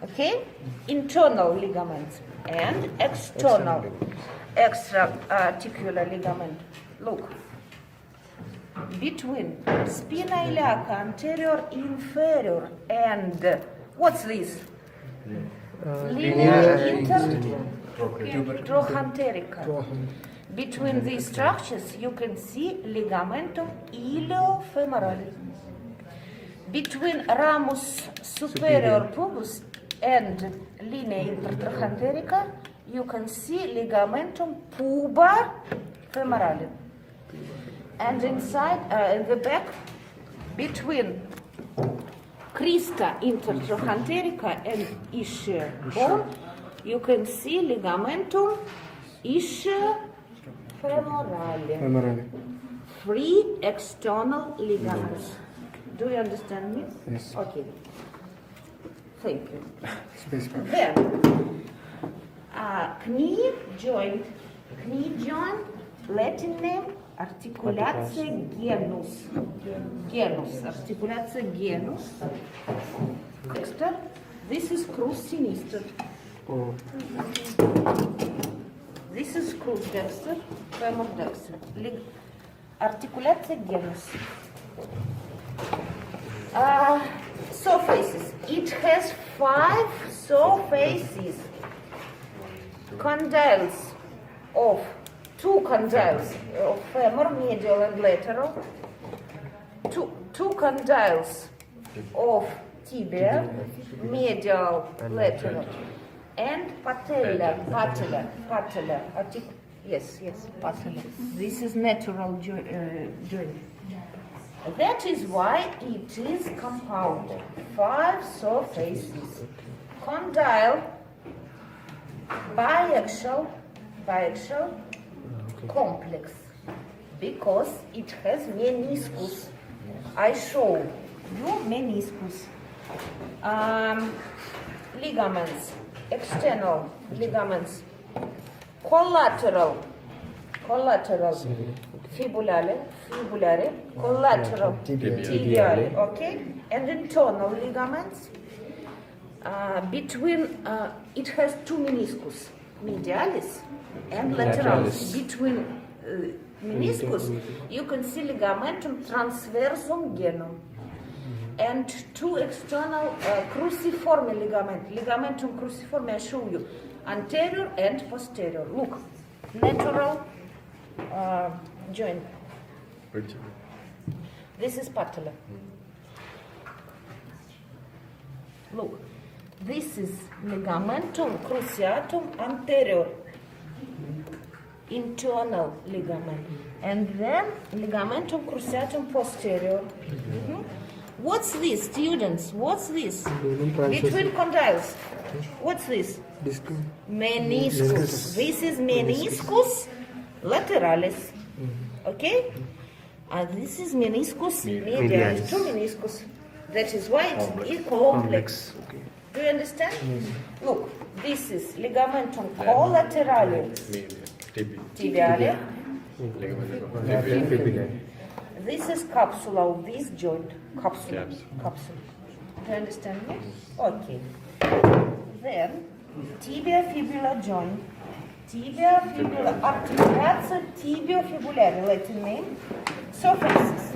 Okay, internal ligaments and external extra-articular ligament. Look, between spina iliaca anterior, inferior, and what's this? Linea intertrochanterica. Between these structures, you can see ligamentum iliofemoralis. Between ramus superior pubis and linea intertrochanterica, you can see ligamentum puba femoralis. And inside, in the back, between crista intertrochanterica and ischial bone, you can see ligamentum ischiofemorale. Three external ligaments. Do you understand me? Yes. Okay. Thank you. Then, knee joint, Latin name, articulatio genus, articulatio genus. Extra, This is crus sinister. This is crus dexter, femur dexter. Articulația genus. Surfaces. It has 5 surfaces. Condyles of 2 condyles of femur, medial and lateral. Two condyles of tibia, medial, lateral, and patella. Yes, patella. This is natural joint. That is why it is compounded. 5 surfaces. Condyle, biaxial complex, because it has meniscus. I show you meniscus. Ligaments, external ligaments, collateral, fibulare, collateral, tibiale, okay, and internal ligaments. Between it has 2 meniscus, medialis and lateralis. Between meniscus, you can see ligamentum transversum genum, and 2 external cruciform ligamentum cruciforme. I show you anterior and posterior. Look, natural joint. This is patella. Look, this is ligamentum cruciatum anterior, internal ligament, and then ligamentum cruciatum posterior. What's this, students? What's this? Between condyles. What's this? Meniscus. This is meniscus lateralis. Okay? And this is meniscus medialis. 2 meniscus. That is why it's complex. Do you understand? Look, this is ligamentum collaterale, tibiale. This is capsula of this joint. Capsula. Do you understand me? Okay. Then tibia fibula joint. Tibia fibula articulația tibio-fibulare, Latin name. Surfaces.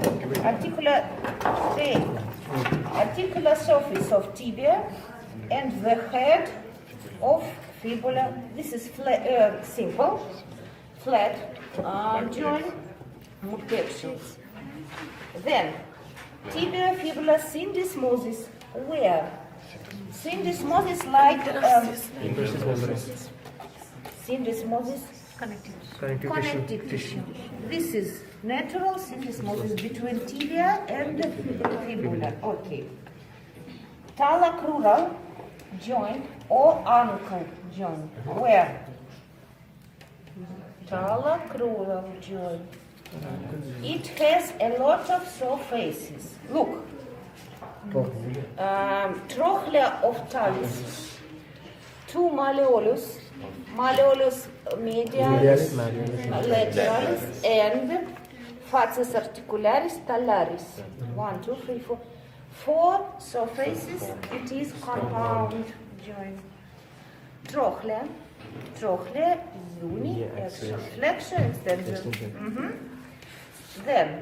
Articular surface of tibia and the head of fibula. This is flat, simple, flat joint, multiples. Then tibia fibula syndesmosis. Where? Syndesmosis like syndesmosis, connective tissue. This is natural syndesmosis between tibia and the fibula. Okay. Talocrural joint or ankle joint. Where? Talocrural joint. It has a lot of surfaces. Look. Trochlea of talus. 2 malleolus. Malleolus medialis, lateralis, and facies articularis talaris. 1, 2, 3, 4. 4 surfaces. It is compound joint. Trochlea, uni, flexion, extension. Then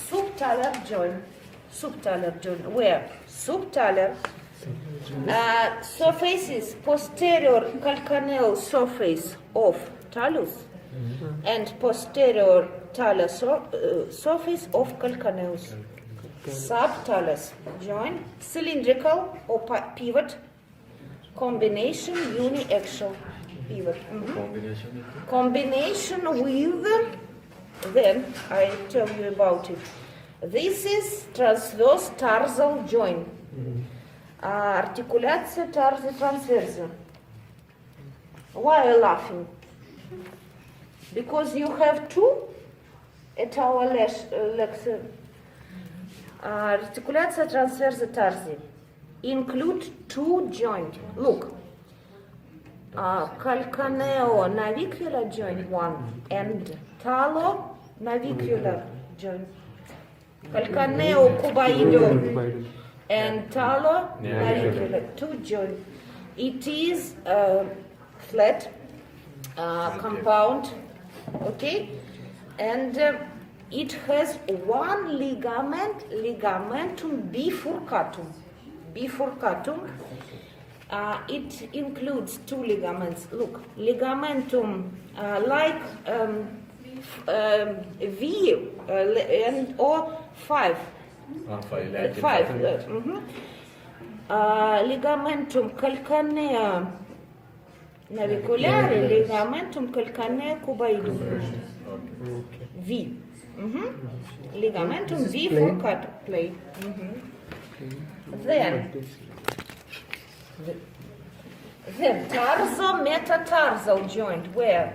subtalar joint. Where? Subtalar. Surfaces, posterior calcaneal surface of talus and posterior talus surface of calcaneus. Subtalus joint, cylindrical or pivot, combination uniaxial pivot. Combination with, then I tell you about it. This is transverse tarsal joint. Articulația tarsi transversă. Why are you laughing? Because you have 2 at our lecture. Articulația transversă tarsi include 2 joints. Look. Calcaneo-navicular joint 1 and talo-navicular joint. Calcaneo-cuboidal and talo-navicular, two joints. It is flat compound, okay, and it has one ligament, ligamentum bifurcatum. Bifurcatum. It includes two ligaments. Look, ligamentum like V and or 5. Ligamentum calcanea naviculare, ligamentum calcanea cuboidum. V. Ligamentum bifurcatum plate. Then tarso-metatarsal joint, where?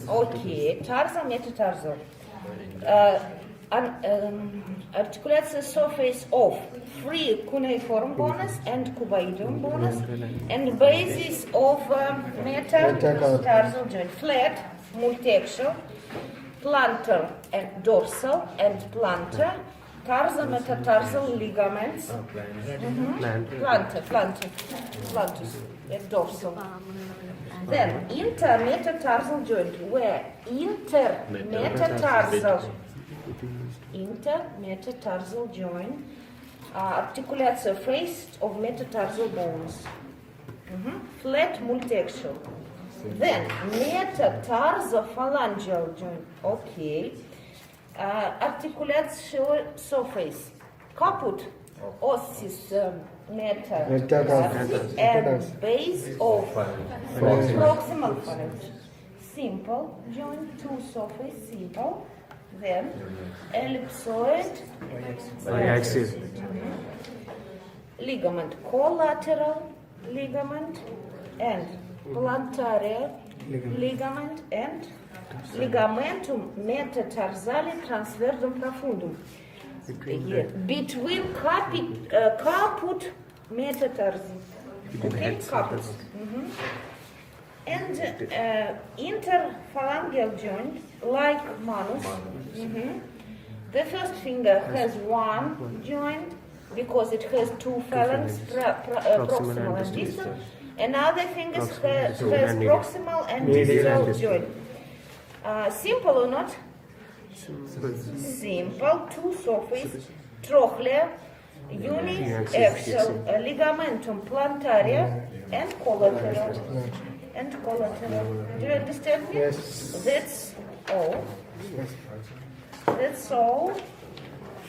Okay, tarsal-metatarsal. Articulates the surface of free cuneiform bonus and cuboidum bonus, and basis of metatarsal joint. Flat, multiaxial, plantar and dorsal and plantar, tarsal-metatarsal ligaments. Plantar and dorsal. Then intermetatarsal joint, where intermetatarsal joint articulates the face of metatarsal bones. Flat multiaxial. Then metatarsophalangeal joint, okay, articulates surface caput ossis metatarsus and base of proximal phalange. Simple joint, two surface, simple. Then ellipsoid Axis. ligament, collateral ligament and plantar ligament and ligamentum metatarsale transversum profundum. Between caput metatarsi. Okay, caput. And interphalangeal joint, like manus. The first finger has one joint because it has two phalanges, proximal and distal. Another finger has proximal and distal joint. Simple or not? Simple. Two surface, trochlea, uniaxial, ligamentum plantaria, and collateral. Do you understand me? Yes. That's all. That's all.